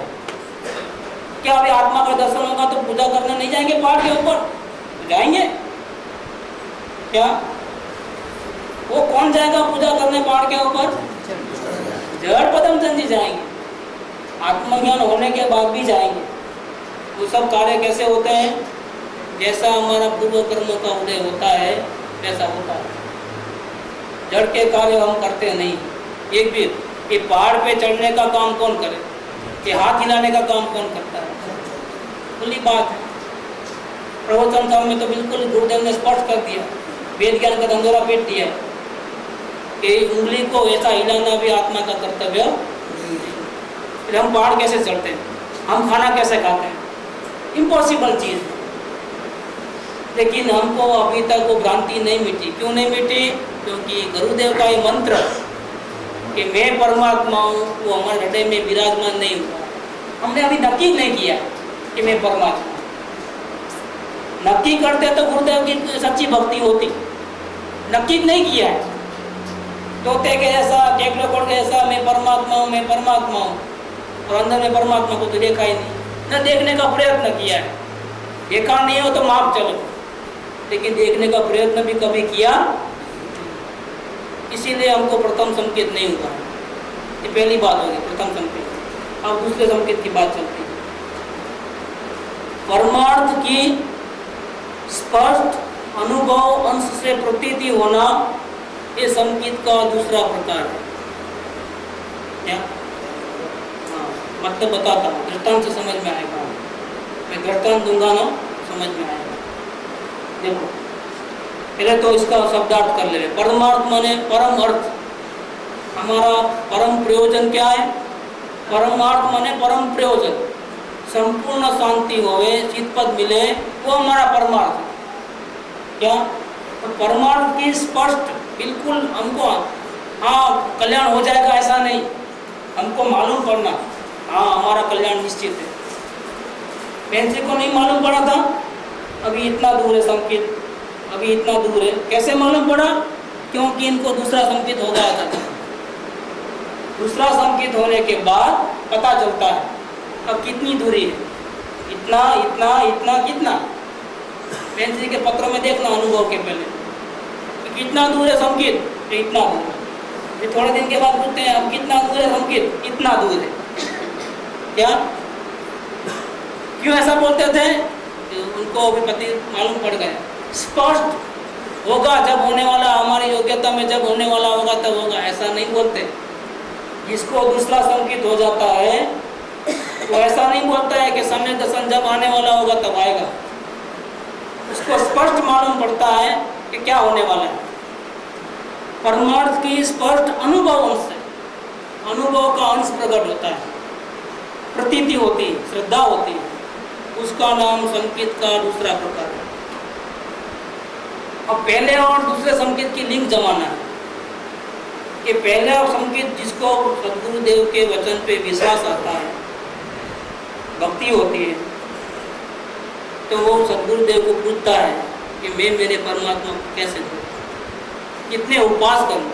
क्या अभी आत्मा का दर्शन होगा तो पूजा करने नहीं जाएंगे पहाड़ के ऊपर? जाएंगे क्या? वो कौन जाएगा पूजा करने पहाड़ के ऊपर? जड़ पदमचंद जी जाएंगे। आत्मज्ञान होने के बाद भी जाएंगे। वो सब कार्य कैसे होते हैं? जैसा हमारा पूर्व कर्म का उदय होता है वैसा होता है। जड़ के कार्य हम करते नहीं। एक भी ये पहाड़ पे चढ़ने का काम कौन करे? ये हाथ हिलाने का काम कौन करता है? खुली बात है। प्रवचन काम में तो बिल्कुल गुरुदेव ने स्पष्ट कर दिया, वेद ज्ञान का दंदोरा पेट दिया कि उंगली को ऐसा हिलाना भी आत्मा का कर्तव्य नहीं। फिर हम पहाड़ कैसे चढ़ते हैं, हम खाना कैसे खाते हैं, इम्पॉसिबल चीज़ है। लेकिन हमको अभी तक वो भ्रांति नहीं मिटी। क्यों नहीं मिटी? क्योंकि गुरुदेव का ये मंत्र कि मैं परमात्मा हूँ वो हमारे हृदय में विराजमान नहीं हुआ। हमने अभी नक्की नहीं किया कि मैं परमात्मा। नक्की करते तो गुरुदेव की सच्ची भक्ति होती, नक्की नहीं किया है। तोते के ऐसा, केकड़े के ऐसा मैं परमात्मा हूँ, मैं परमात्मा हूँ, और अंदर में परमात्मा को तो देखा ही नहीं, न देखने का प्रयत्न किया है। देखा नहीं हो तो माफ चलो, लेकिन देखने का प्रयत्न भी कभी किया, इसीलिए हमको प्रथम संकेत नहीं हुआ। ये पहली बात होगी, प्रथम संकेत। अब दूसरे संकेत की बात चलती है। परमार्थ की स्पष्ट अनुभव अंश से प्रतीति होना, ये संकेत का दूसरा प्रकार है। क्या? हाँ, मतलब बताता हूँ, दृष्टांत से समझ में आएगा। मैं दृष्टांत दूंगा ना, समझ में आएगा। देखो, पहले तो इसका शब्दार्थ कर ले। परमार्थ माने परम अर्थ। हमारा परम प्रयोजन क्या है? परमार्थ माने परम प्रयोजन, संपूर्ण शांति होवे, चित्पद मिले, वो हमारा परमार्थ है। क्या? तो परमार्थ की स्पष्ट बिल्कुल हमको, हाँ कल्याण हो जाएगा ऐसा नहीं, हमको मालूम पड़ना, हाँ हमारा कल्याण निश्चित है। पेंसी को नहीं मालूम पड़ा था, अभी इतना दूर है संकेत, अभी इतना दूर है। कैसे मालूम पड़ा? क्योंकि इनको दूसरा संकेत हो गया था। दूसरा संकेत होने के बाद पता चलता है अब कितनी दूरी है, इतना इतना इतना कितना। पेंसिल के पत्रों में देखना अनुभव के पहले तो कितना दूर है संकेत, तो इतना दूर है। फिर थोड़े दिन के बाद पूछते हैं अब कितना दूर है संकेत, इतना दूर है। क्या? क्यों ऐसा बोलते थे? उनको अभी पति मालूम पड़ गया। स्पष्ट होगा जब होने वाला, हमारी योग्यता में जब होने वाला होगा तब होगा, ऐसा नहीं बोलते। जिसको दूसरा संकेत हो जाता है तो ऐसा नहीं बोलता है कि समय दर्शन जब आने वाला होगा तब आएगा। उसको स्पष्ट मालूम पड़ता है कि क्या होने वाला है। परमार्थ की स्पष्ट अनुभव अंश से, अनुभव का अंश प्रकट होता है, प्रतीति होती है, श्रद्धा होती है, उसका नाम संकेत का दूसरा प्रकार है। अब पहले और दूसरे संकेत की लिंक जमाना है कि पहले और संकेत जिसको सद्गुरुदेव के वचन पे विश्वास आता है, भक्ति होती है, तो वो सद्गुरुदेव को पूछता है कि मैं मेरे परमात्मा को कैसे दूँ, कितने उपवास करूँ,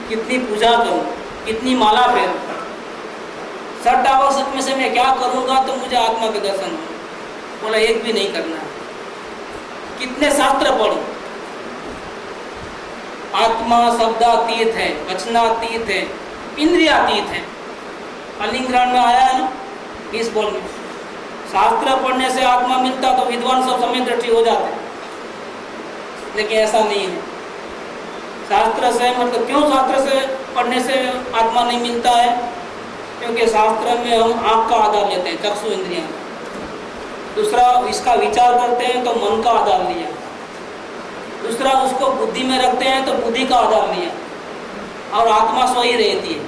कितनी पूजा करूँ, कितनी माला फेरूँ, षट आवश्यक में से मैं क्या करूँगा तो मुझे आत्मा के दर्शन हो। बोला एक भी नहीं करना है। कितने शास्त्र पढ़ूं, आत्मा शब्दातीत है, वचनातीत है, इंद्रियातीत है। अलिंग्राण में आया है ना 20 बोल में, शास्त्र पढ़ने से आत्मा मिलता तो विद्वान सब समय दृष्टि हो जाते, लेकिन ऐसा नहीं है। शास्त्र से मतलब क्यों शास्त्र से पढ़ने से आत्मा नहीं मिलता है? क्योंकि शास्त्र में हम आँख का आधार लेते हैं, चक्षु इंद्रियां। दूसरा इसका विचार करते हैं तो मन का आधार लिया, दूसरा उसको बुद्धि में रखते हैं तो बुद्धि का आधार लिया, और आत्मा स्वयं रहती है।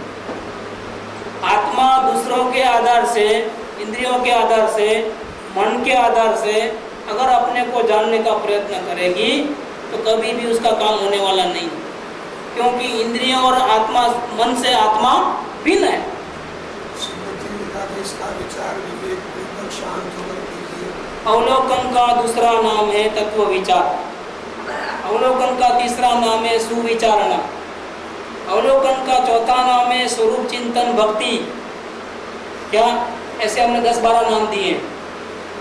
आत्मा दूसरों के आधार से, इंद्रियों के आधार से, मन के आधार से अगर अपने को जानने का प्रयत्न करेगी तो कभी भी उसका काम होने वाला नहीं, क्योंकि इंद्रियों और आत्मा, मन से आत्मा भिन्न है। इसका विचार विवेक पूर्वक शांत होकर कीजिए। अवलोकन का दूसरा नाम है तत्व विचार, अवलोकन का तीसरा नाम है सुविचारणा, अवलोकन का चौथा नाम है स्वरूप चिंतन भक्ति। क्या? ऐसे हमने 10-12 नाम दिए।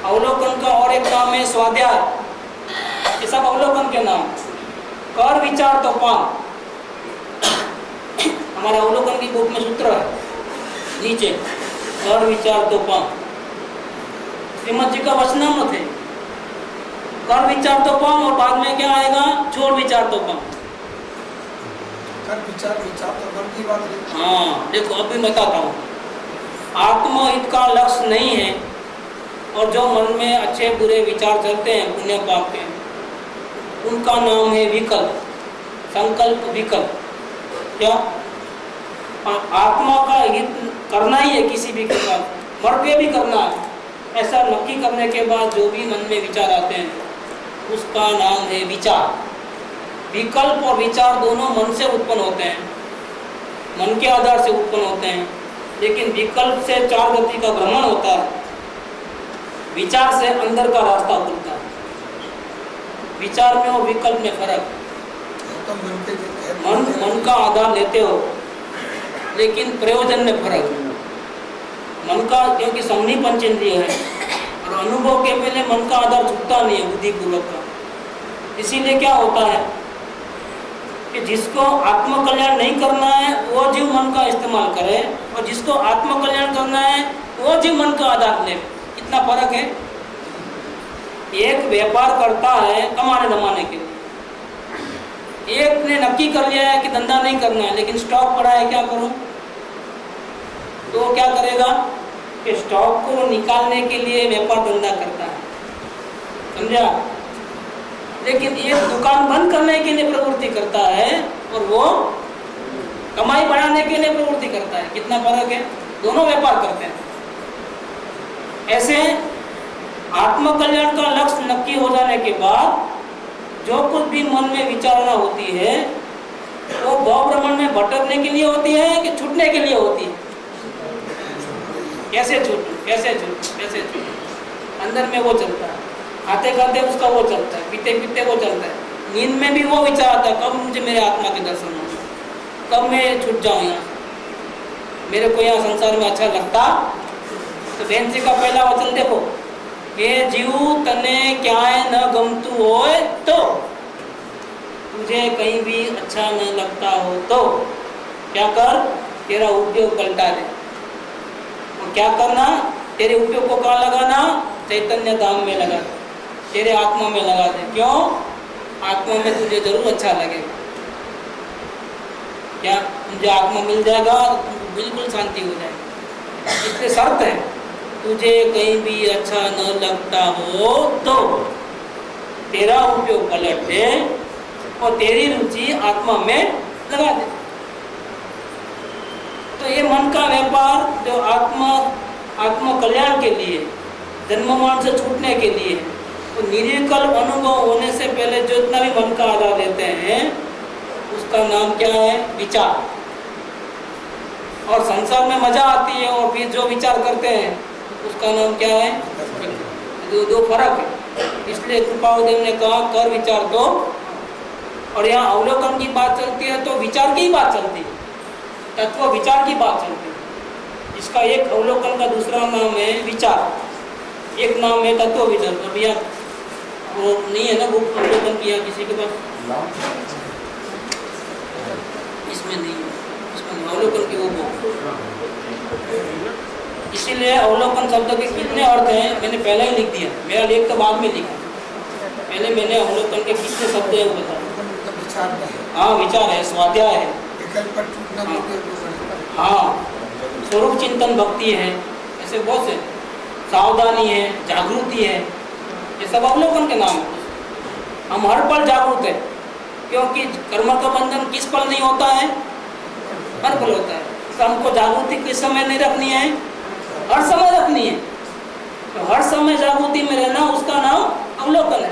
अवलोकन का और एक नाम है स्वाध्याय। ये सब अवलोकन के नाम। कर विचार तो पान, हमारा अवलोकन की बुक में सूत्र है नीचे, कर विचार तो पान। श्रीमद जी का वचनामृत है, कर विचार तो पाम, और बाद में क्या आएगा? छोड़ विचार तो पाम। कर विचार तो मन की बात है। हाँ देखो, अब भी बताता हूँ। आत्महित का लक्ष्य नहीं है और जो मन में अच्छे बुरे विचार चलते हैं पुण्य पाप के, उनका नाम है विकल्प, संकल्प विकल्प। क्या आत्मा का हित करना ही है किसी भी के साथ, मर के भी करना है, ऐसा नक्की करने के बाद जो भी मन में विचार आते हैं उसका नाम है विचार। विकल्प और विचार दोनों मन से उत्पन्न होते हैं, मन के आधार से उत्पन्न होते हैं, लेकिन विकल्प से चार गति का भ्रमण होता है, विचार से अंदर का रास्ता खुलता है। विचार में और विकल्प में फर्क, तो मन का आधार लेते हो लेकिन प्रयोजन में फर्क। मन का, क्योंकि समनी पंचेंद्रिय है और अनुभव के पहले मन का आधार छूटता नहीं है बुद्धिपूर्वक का। इसीलिए क्या होता है कि जिसको आत्मकल्याण नहीं करना है वो जीव मन का इस्तेमाल करे, और जिसको आत्मकल्याण करना है वो जीव मन का आधार ले। कितना फर्क है। एक व्यापार करता है कमाने दमाने के लिए, एक ने नक्की कर लिया है कि धंधा नहीं करना है लेकिन स्टॉक पड़ा है, क्या करूं, तो क्या करेगा कि स्टॉक को निकालने के लिए व्यापार धंधा करता है, समझा। लेकिन एक दुकान बंद करने के लिए प्रवृत्ति करता है और वो कमाई बढ़ाने के लिए प्रवृत्ति करता है। कितना फर्क है, दोनों व्यापार करते हैं। ऐसे आत्मकल्याण का लक्ष्य नक्की हो जाने के बाद जो कुछ भी मन में विचारना होती है वो भाव भ्रमण में भटकने के लिए होती है कि छूटने के लिए होती है। कैसे छूट, कैसे छूट, कैसे छूट, अंदर में वो चलता है, खाते खाते उसका वो चलता है, पीते पीते वो चलता है, नींद में भी वो विचार आता है, कब मुझे मेरे आत्मा के दर्शन हो, कब मैं छूट जाऊँ यहाँ, मेरे को यहाँ संसार में अच्छा लगता। तो बहन जी का पहला वचन देखो, हे जीव तने क्या न गमतु होए तो, तुझे कहीं भी अच्छा न लगता हो तो क्या कर, तेरा उपयोग पलटा दे। और क्या करना, तेरे उपयोग को कहाँ लगाना, चैतन्य धाम में लगा दे, तेरे आत्मा में लगा दे। क्यों, आत्मा में तुझे जरूर अच्छा लगेगा। क्या तुझे आत्मा मिल जाएगा, बिल्कुल शांति हो जाएगी। इसलिए शर्त है, तुझे कहीं भी अच्छा न लगता हो तो तेरा उपयोग पलट दे और तेरी रुचि आत्मा में लगा दे। तो ये मन का व्यापार जो आत्म कल्याण के लिए, जन्ममान से छूटने के लिए, तो निर्विकल्प अनुभव होने से पहले जो इतना भी मन का आधार लेते हैं उसका नाम क्या है, विचार। और संसार में मजा आती है और फिर जो विचार करते हैं उसका नाम क्या है, दो फर्क है। इसलिए कृपादेव ने कहा कर विचार दो, और यहाँ अवलोकन की बात चलती है तो विचार की बात चलती है, तत्व विचार की बात चलती है। इसका एक अवलोकन का दूसरा नाम है विचार, एक नाम है तत्व विचार। अभी यहाँ वो नहीं है ना, वो अवलोकन किया किसी के पास, इसमें नहीं है, इसमें अवलोकन की वो। इसीलिए अवलोकन शब्द के कितने अर्थ हैं मैंने पहले ही लिख दिया, मेरा लेख तो बाद में लिखा, पहले मैंने अवलोकन के कितने शब्द हैं वो बताया। हाँ, विचार है, स्वाध्याय है, हाँ, स्वरूप चिंतन भक्ति है, ऐसे बहुत से, सावधानी है, जागृति है, ये सब अवलोकन के नाम है। हम हर पल जागरूक है, क्योंकि कर्म का बंधन किस पल नहीं होता है, हर पल होता है। तो हमको जागृति किस समय नहीं रखनी है, हर समय रखनी है। तो हर समय जागृति में रहना उसका नाम अवलोकन है।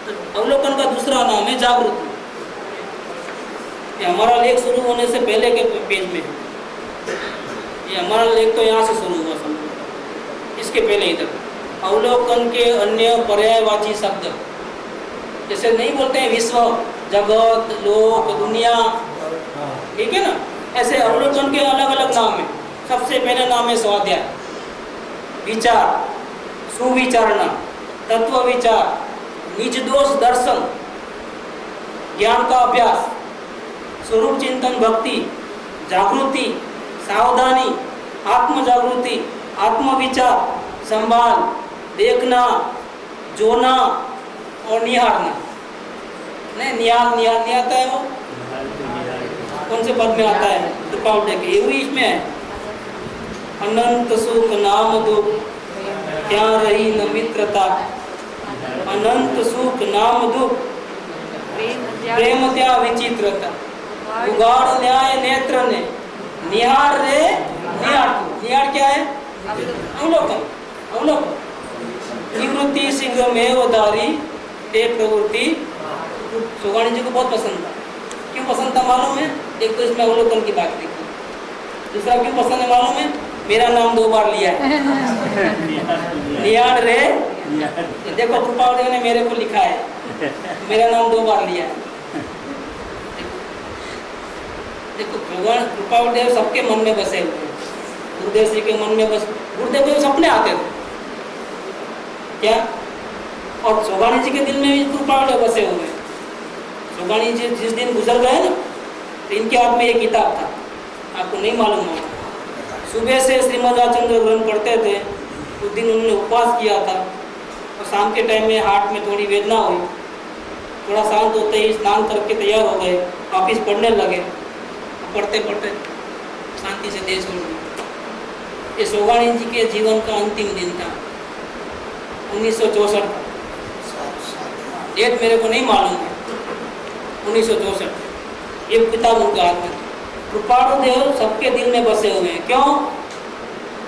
तो अवलोकन का दूसरा नाम है जागृति। ये हमारा लेख शुरू होने से पहले के पेज में, ये हमारा लेख तो यहाँ से शुरू हुआ समझो, इसके पहले इधर अवलोकन के अन्य पर्यायवाची शब्द, जैसे नहीं बोलते हैं विश्व, जगत, लोक, दुनिया, ठीक है ना, ऐसे अवलोकन के अलग अलग नाम है। सबसे पहले नाम है स्वाध्याय, विचार, सुविचारणा, तत्व विचार, निज दोष दर्शन, ज्ञान का अभ्यास, स्वरूप चिंतन भक्ति, जागृति, सावधानी, आत्म जागृति, आत्म विचार, संभाल, देखना, जोना और निहारना। नहीं, निहार आता है वो कौन से पद में आता है, कृपावटे के, ये भी इसमें है। अनंत सुख नाम दुख क्या रही न मित्रता, अनंत सुख नाम दुख, प्रेम त्या विचित्रता। उगाड़ न्याय नेत्र ने, निहार रे निहार। निहार क्या है? अवलोकन। अवलोकन। निवृत्ति शीघ्र में वधारी, ते प्रवृत्ति। सोगाणी जी को बहुत पसंद था। क्यों पसंद था मालूम है? एक तो इसमें अवलोकन की बात देखी, दूसरा क्यों पसंद है मालूम है? मेरा नाम 2 बार लिया है। निहार रे, देखो कृपावदेव ने मेरे को लिखा है, मेरा नाम 2 बार लिया है। देखो भगवान कृपावदेव सबके मन में बसे हुए हैं। गुरुदेव जी के मन में बस, गुरुदेव को सपने आते थे क्या? और सोगाणी जी के दिल में भी कृपावदेव बसे हुए हैं। सोगाणी जी जिस दिन गुजर गए ना, तो इनके हाथ में ये किताब था, आपको नहीं मालूम होगा। सुबह से श्रीमद् रामचंद्र ग्रंथ पढ़ते थे। उस दिन उन्होंने उपवास किया था और शाम के टाइम में हार्ट में थोड़ी वेदना हुई। थोड़ा शांत होते ही स्नान करके तैयार हो गए, वापिस पढ़ने लगे। पढ़ते पढ़ते शांति से देह छोड़ दिया। ये सोगाणी जी के जीवन का अंतिम दिन था, 1964 का। डेट मेरे को नहीं मालूम है, 1964। ये किताब उनके हाथ में। कृपाणुदेव सबके दिल में बसे हुए हैं। क्यों?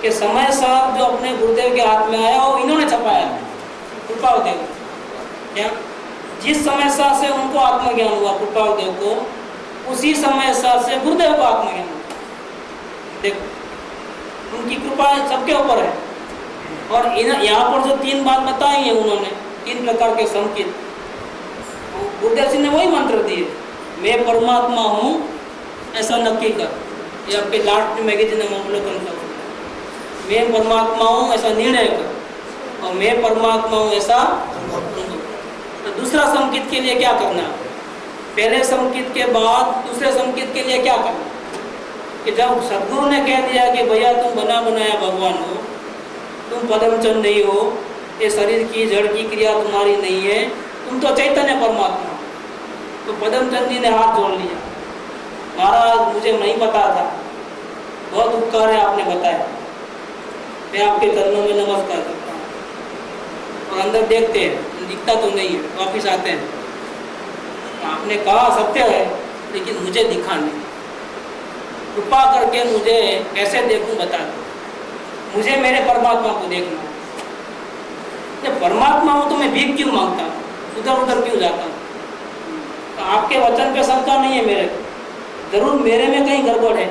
कि समय साहब जो अपने गुरुदेव के हाथ में आया वो इन्होंने छपाया, कृपाणुदेव। क्या? जिस समय साहब से उनको आत्मज्ञान हुआ कृपाणुदेव को, उसी समय साथ से गुरुदेव को आत्मज्ञान हुआ। देखो उनकी कृपा सबके ऊपर है। और यहाँ पर जो 3 बात बताई है उन्होंने, 3 प्रकार के संकेत, गुरुदेव जी ने वही मंत्र दिए। मैं परमात्मा हूँ ऐसा नक्की कर, ये आपके लास्ट मैगजीन में अवलोकन कर। मैं परमात्मा हूँ ऐसा निर्णय कर, और मैं परमात्मा हूँ ऐसा। तो दूसरा संकेत के लिए क्या करना है? पहले संकेत के बाद दूसरे संकेत के लिए क्या करना? कि जब सदगुरु ने कह दिया कि भैया तुम बना बनाया भगवान हो, तुम पदमचंद नहीं हो, ये शरीर की जड़ की क्रिया तुम्हारी नहीं है, तुम तो चैतन्य परमात्मा। तो पदमचंद जी ने हाथ जोड़ लिया, महाराज मुझे नहीं पता था, बहुत उपकार है आपने बताया, मैं आपके चरणों में नमस्कार करता हूँ। और अंदर देखते हैं, दिखता तो नहीं है, वापिस आते हैं। आपने कहा सत्य है, लेकिन मुझे दिखा नहीं, कृपा करके मुझे कैसे देखूं बता दो, मुझे मेरे परमात्मा को देखना। जब परमात्मा हो तो मैं भीख क्यों मांगता हूँ, उधर उधर क्यों जाता हूँ? तो आपके वचन पे शंका नहीं है मेरे, जरूर मेरे में कहीं गड़बड़ है,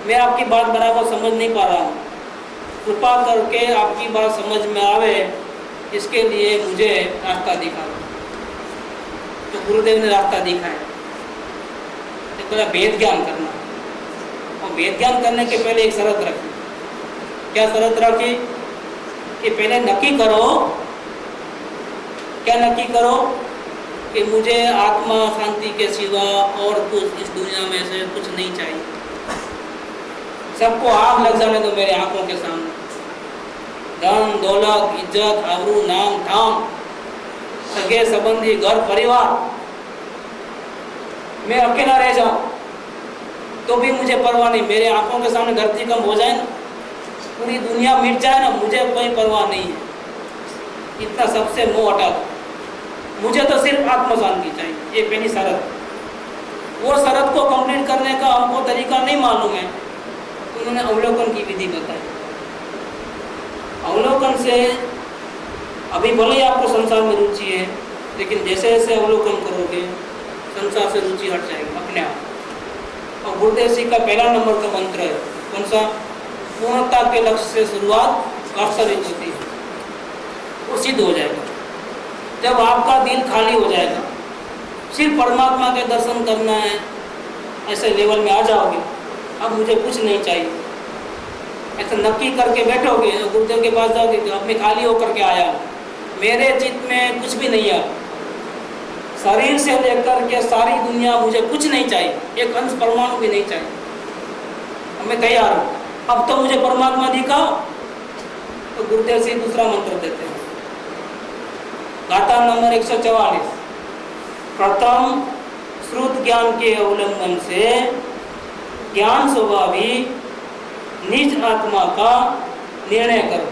मैं आपकी बात बराबर समझ नहीं पा रहा हूँ। कृपा करके आपकी बात समझ में आवे, इसके लिए मुझे रास्ता दिखा। तो गुरुदेव ने रास्ता दिखाया, तो बोला वेद ज्ञान करना। और वेद ज्ञान करने के पहले एक शर्त रखी। क्या शर्त रखी? कि पहले नक्की करो, क्या नक्की करो? कि मुझे आत्मा शांति के सिवा और कुछ इस दुनिया में से कुछ नहीं चाहिए। सबको आग लग जाने दो मेरे आंखों के सामने, धन दौलत इज्जत आबरू नाम धाम सगे संबंधी घर परिवार, मैं अकेला रह जाऊं तो भी मुझे परवाह नहीं। मेरे आंखों के सामने धरती कम हो जाए ना, पूरी दुनिया मिट जाए ना, मुझे कोई परवाह नहीं है। इतना सबसे मोह हटा दो, मुझे तो सिर्फ आत्म शांति चाहिए, ये पहली शरत। वो शरत को कंप्लीट करने का हमको तरीका नहीं मालूम है, उन्होंने अवलोकन की विधि बताई। अवलोकन से अभी भले ही आपको संसार में रुचि है, लेकिन जैसे जैसे अवलोकन करोगे संसार से रुचि हट जाएगी अपने आप। और गुरुदेव जी का पहला नंबर का मंत्र है कौन सा? पूर्णता के लक्ष्य से शुरुआत वास्तविक होती है, वो सिद्ध हो जाएगा। जब आपका दिल खाली हो जाएगा, सिर्फ परमात्मा के दर्शन करना है, ऐसे लेवल में आ जाओगे, अब मुझे कुछ नहीं चाहिए, ऐसा नक्की करके बैठोगे, गुरुदेव के पास जाओगे तो अब मैं खाली होकर के आया हूँ, मेरे चित्त में कुछ भी नहीं है, शरीर से लेकर के सारी दुनिया मुझे कुछ नहीं चाहिए, एक अंश परमाणु भी नहीं चाहिए, अब मैं तैयार हूँ, अब तो मुझे परमात्मा दिखाओ। तो गुरुदेव से दूसरा मंत्र देते हैं, गाथा नंबर 144। प्रथम श्रुत ज्ञान के अवलंबन से ज्ञान स्वभावी निज आत्मा का निर्णय करो।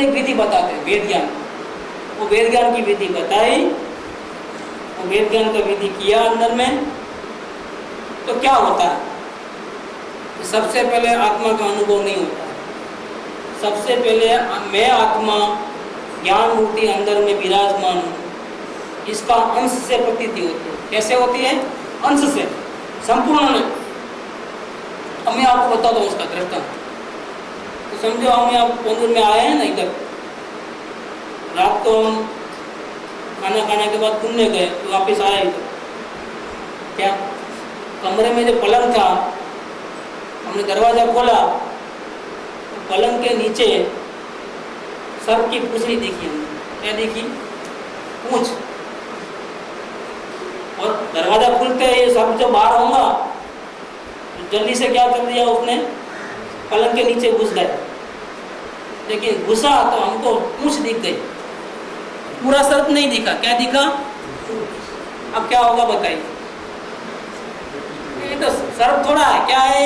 एक विधि बताते हैं, वेद ज्ञान। वो वेद ज्ञान की विधि बताई, वो वेद ज्ञान का विधि किया अंदर में, तो क्या होता है? सबसे पहले आत्मा का अनुभव नहीं होता है। सबसे पहले मैं आत्मा ज्ञान मूर्ति अंदर में विराजमान हूँ, इसका अंश से प्रतीति होती है। कैसे होती है? अंश से, संपूर्ण नहीं। अब मैं आपको बताता हूँ उसका दृष्टांत। तो समझो हम यहाँ पोंदूर में आए हैं ना, इधर रात को हम खाना खाने के बाद घूमने गए, तो वापस आए इधर, क्या कमरे में जो पलंग था, हमने दरवाजा खोला, तो पलंग के नीचे सर्प की पूंछड़ी देखी हमने। क्या देखी? पूंछ। और दरवाजा खुलते ही सर्प जो बाहर होगा, तो जल्दी से क्या कर दिया उसने? पलंग के नीचे घुस गए। लेकिन घुसा तो हमको पूंछ दिख गई, पूरा सर्प नहीं दिखा। क्या दिखा? अब क्या होगा बताइए? ये तो सर्प थोड़ा है, क्या है?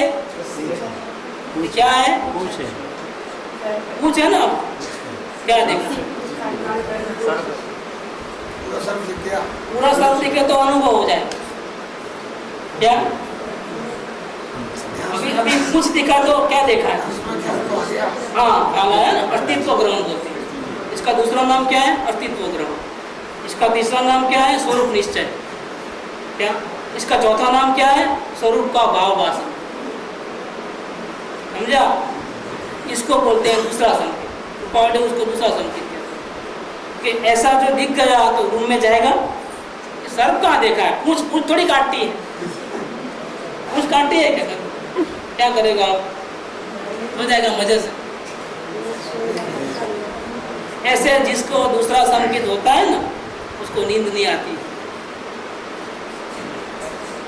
क्या है? पूछ है ना। क्या देखा? पूरा सब दिख गया। पूरा सर्प दिखे तो अनुभव हो जाए। क्या अभी कुछ दिखा तो क्या देखा है? उसमें ख्याल तो आ गया। हाँ, ख्याल आया ना, अस्तित्व ग्रहण होती है। इसका दूसरा नाम क्या है? अस्तित्व ग्रहण। इसका तीसरा नाम क्या है? स्वरूप निश्चय। क्या इसका चौथा नाम क्या है? स्वरूप का भाव भाषण। समझा? इसको बोलते हैं दूसरा संकेत। रुपावली उसको दूसरा संकेत कहते हैं कि ऐसा जो दिख गया तो रूम में जाएगा। सर्प कहाँ देखा है? पूछ थोड़ी काटती है, पूछ काटती है क्या करेगा? हो जाएगा मजे से। ऐसे जिसको दूसरा संकेत होता है ना, उसको नींद नहीं आती।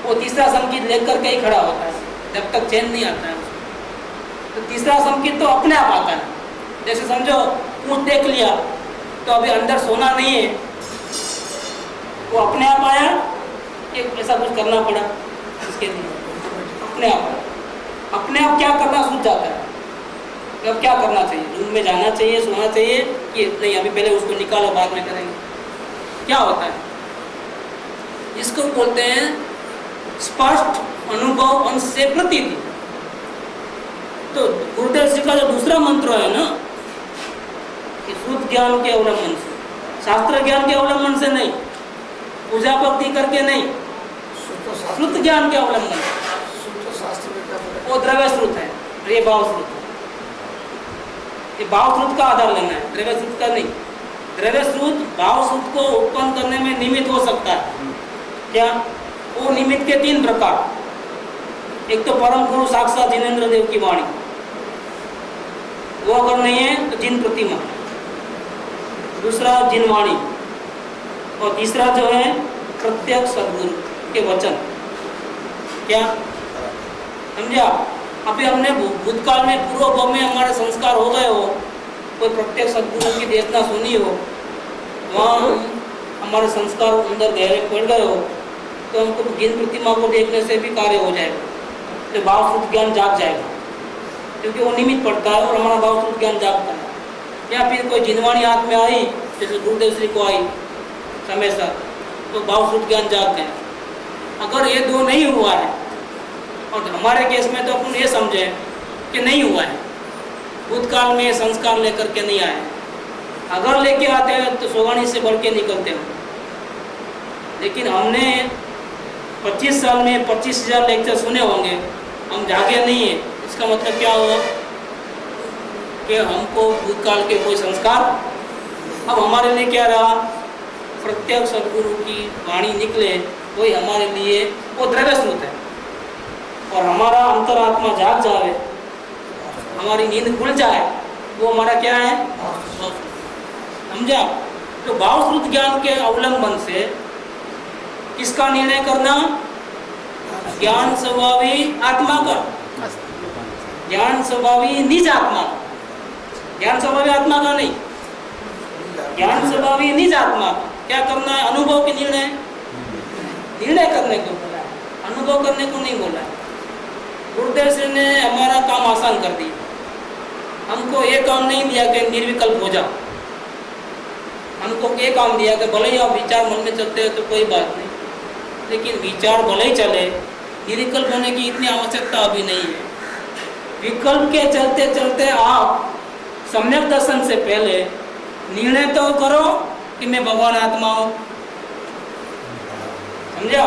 वो तीसरा संकेत लेकर के ही खड़ा होता है, जब तक चैन नहीं आता है। तो तीसरा संकेत तो अपने आप आता है। जैसे समझो पूंछ देख लिया, तो अभी अंदर सोना नहीं है, वो अपने आप आया कि ऐसा कुछ करना पड़ा इसके लिए? अपने आप क्या करना सूझ जाता है। अब क्या करना चाहिए? रूम में जाना चाहिए, सोना चाहिए कि नहीं अभी पहले उसको निकालो, बाद में करेंगे? क्या होता है? इसको बोलते हैं स्पष्ट अनुभव अंश से प्रतीति। तो गुरुदेव जी का जो दूसरा मंत्र है ना, कि शुद्ध ज्ञान के अवलंबन से, शास्त्र ज्ञान के अवलंबन से नहीं, पूजा भक्ति करके नहीं, शुद्ध ज्ञान के अवलंबन से। वो द्रव्य श्रुत है, ये भाव श्रुत है। ये भाव श्रुत का आधार लेना है, द्रव्य श्रुत का नहीं। द्रव्य श्रुत भाव श्रुत को उत्पन्न करने में निमित्त हो सकता है। क्या? वो निमित्त के तीन प्रकार। एक तो परम गुरु साक्षात जिनेंद्र देव की वाणी, वो अगर नहीं है तो जिन प्रतिमा। दूसरा जिन वाणी, और तीसरा जो है प्रत्यक्ष सद्गुरु के वचन। क्या समझा? अभी हमने भूतकाल में पूर्व भाव में हमारे संस्कार हो गए हो, कोई प्रत्यक्ष सद्गुरु की देवता सुनी हो, वहाँ हमारे संस्कार अंदर गहरे पड़ गए हो, तो हमको जिन प्रतिमा को देखने से भी कार्य हो जाएगा, तो भाव शुद्ध ज्ञान जाग जाएगा, क्योंकि वो निमित्त पड़ता है और हमारा भाव शुद्ध ज्ञान जागता है। या फिर कोई जिनवाणी हाथ में आई, जैसे गुरुदेव श्री को आई समय सर, तो भाव शुद्ध ज्ञान जाग गया। अगर ये दो नहीं हुआ है, और हमारे केस में तो अपन ये समझे कि नहीं हुआ है, भूतकाल में संस्कार लेकर के नहीं आए, अगर लेके आते हैं तो सोगानी से बढ़ के निकलते हैं। लेकिन हमने 25 साल में 25,000 लेक्चर सुने होंगे, हम जागे नहीं है, इसका मतलब क्या हुआ? कि हमको भूतकाल के कोई संस्कार, अब हमारे लिए क्या रहा? प्रत्यक्ष सद्गुरु की वाणी निकले, वही हमारे लिए वो द्रव्य स्रोत है। और हमारा अंतरात्मा जाग जाए, हमारी नींद खुल जाए, वो हमारा क्या है? समझा? तो भाव श्रुत ज्ञान के अवलंबन से किसका निर्णय करना? ज्ञान स्वभावी आत्मा का, ज्ञान स्वभावी निज आत्मा, ज्ञान स्वभावी आत्मा का नहीं, ज्ञान स्वभावी निज आत्मा। क्या करना है? अनुभव के निर्णय, निर्णय करने को बोला है, अनुभव करने को नहीं बोला है। गुरुदेव श्री ने हमारा काम आसान कर दिया। हमको ये काम नहीं दिया कि निर्विकल्प हो जाओ। हमको ये काम दिया कि भले ही आप विचार मन में चलते हो तो कोई बात नहीं, लेकिन विचार भले ही चले, निर्विकल्प होने की इतनी आवश्यकता अभी नहीं है। विकल्प के चलते चलते आप सम्यक दर्शन से पहले निर्णय तो करो कि मैं भगवान आत्मा हूँ। समझा?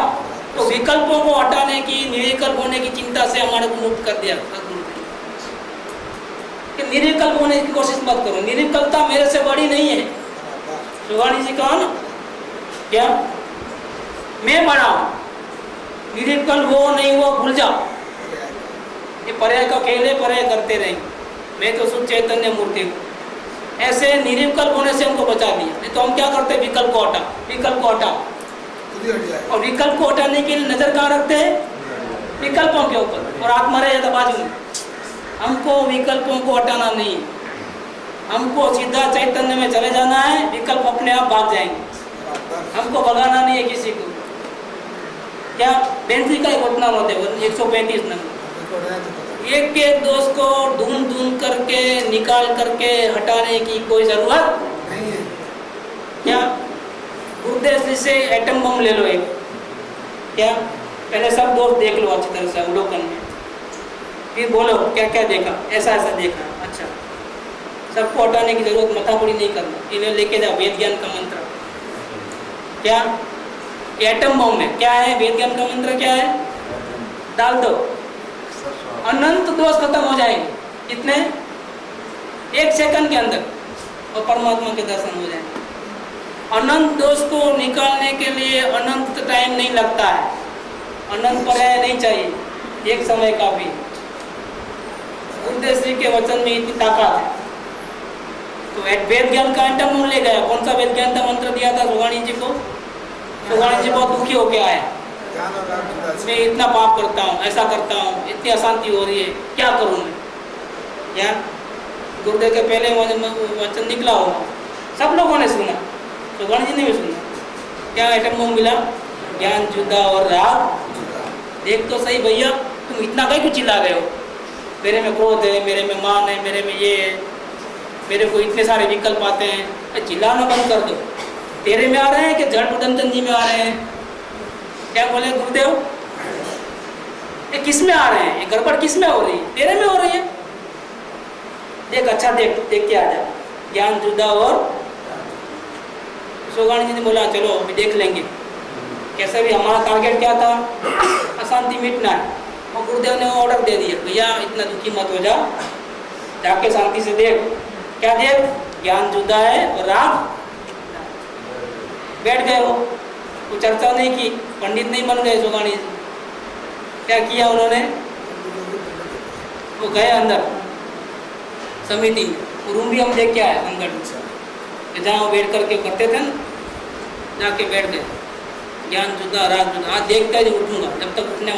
तो विकल्पों को हटाने की, निर्विकल्प होने की चिंता से हमारे को मुक्त कर दिया सद्गुरु ने कि निर्विकल्प होने की कोशिश मत करो। निर्विकल्पता मेरे से बड़ी नहीं है। सुवाणी जी कहा ना, क्या मैं बड़ा हूं, निर्विकल्प हो नहीं हो भूल जाओ। ये पर्याय का खेल है, पर्याय करते रहेंगे। मैं तो शुद्ध चैतन्य मूर्ति हूँ। ऐसे निर्विकल्प होने से हमको बचा दिया। नहीं तो हम क्या करते, विकल्प को हटा, विकल्प को हटा। और विकल्प को हटाने के लिए नजर कहाँ रखते हैं, विकल्पों के ऊपर, और आत्मा रहे जाता बाजू में। हमको विकल्पों को हटाना नहीं है, हमको सीधा चैतन्य में चले जाना है। विकल्प अपने आप भाग जाएंगे, हमको भगाना नहीं है किसी को। क्या बेंसी का एक घटना होते 135 नंबर, एक के दोष को ढूंढ ढूंढ करके निकाल करके हटाने की कोई जरूरत नहीं है। क्या गुरुदेव जी से एटम बम ले लो एक, क्या पहले सब दोस्त देख लो अच्छी तरह से अवलोकन में, फिर बोलो क्या क्या देखा, ऐसा ऐसा देखा। अच्छा, सबको हटाने की जरूरत मथापुड़ी नहीं करना। इन्हें लेके जाओ वेद ज्ञान का मंत्र। क्या एटम बम में क्या है, वेद ज्ञान का मंत्र क्या है, डाल दो, अनंत दोष खत्म हो जाएंगे। कितने, 1 सेकंड के अंदर, और परमात्मा के दर्शन हो जाएंगे। अनंत दोष को निकालने के लिए अनंत टाइम नहीं लगता है, अनंत पर्याय नहीं चाहिए, एक समय का भी। गुरुदेव जी के वचन में इतनी ताकत है। तो वेद ज्ञान का एटम बम ले गया। कौन सा वेद ज्ञान का मंत्र दिया था सुवाणी जी को? सुवाणी जी बहुत दुखी होके आया, मैं इतना पाप करता हूँ, ऐसा करता हूँ, इतनी अशांति हो रही है, क्या करूँ मैं? क्या गुरुदेव के पहले वचन निकला होगा, सब लोगों ने सुना, सुवाणी जी ने भी सुना। क्या एटम बम मिला, ज्ञान जुदा और राग। देख तो सही भैया, तुम इतना कहीं क्यों चिल्ला रहे हो? मेरे में क्रोध है, मेरे में मान है, मेरे में ये है, मेरे को इतने सारे विकल्प आते हैं। चिल्लाना बंद कर दो। तेरे में आ रहे हैं कि जड़ उदंतन जी में आ रहे हैं? क्या बोले गुरुदेव, ये किस में आ रहे हैं, ये गड़बड़ किस में हो रही है? तेरे में हो रही है। देख, अच्छा देख देख के आ जा, ज्ञान जुदा और। सुवाणी जी ने बोला चलो अभी देख लेंगे, कैसे भी हमारा टारगेट क्या था, अशांति मिटना है। और गुरुदेव ने ऑर्डर दे दिया, भैया इतना दुखी मत हो जा, जाके शांति से देख। क्या देख, ज्ञान जुदा है और राग। बैठ गए वो, कुछ चर्चा नहीं की, पंडित नहीं बन गए सुवाणी जी। क्या किया उन्होंने, वो गए अंदर समिति में, रूम भी हम देख के आए अंदर, जहाँ वो बैठ करके करते थे ना, जाके बैठ गए। ज्ञान जुदा राग जुदा, आज देखते ही उठूंगा, जब तक उठने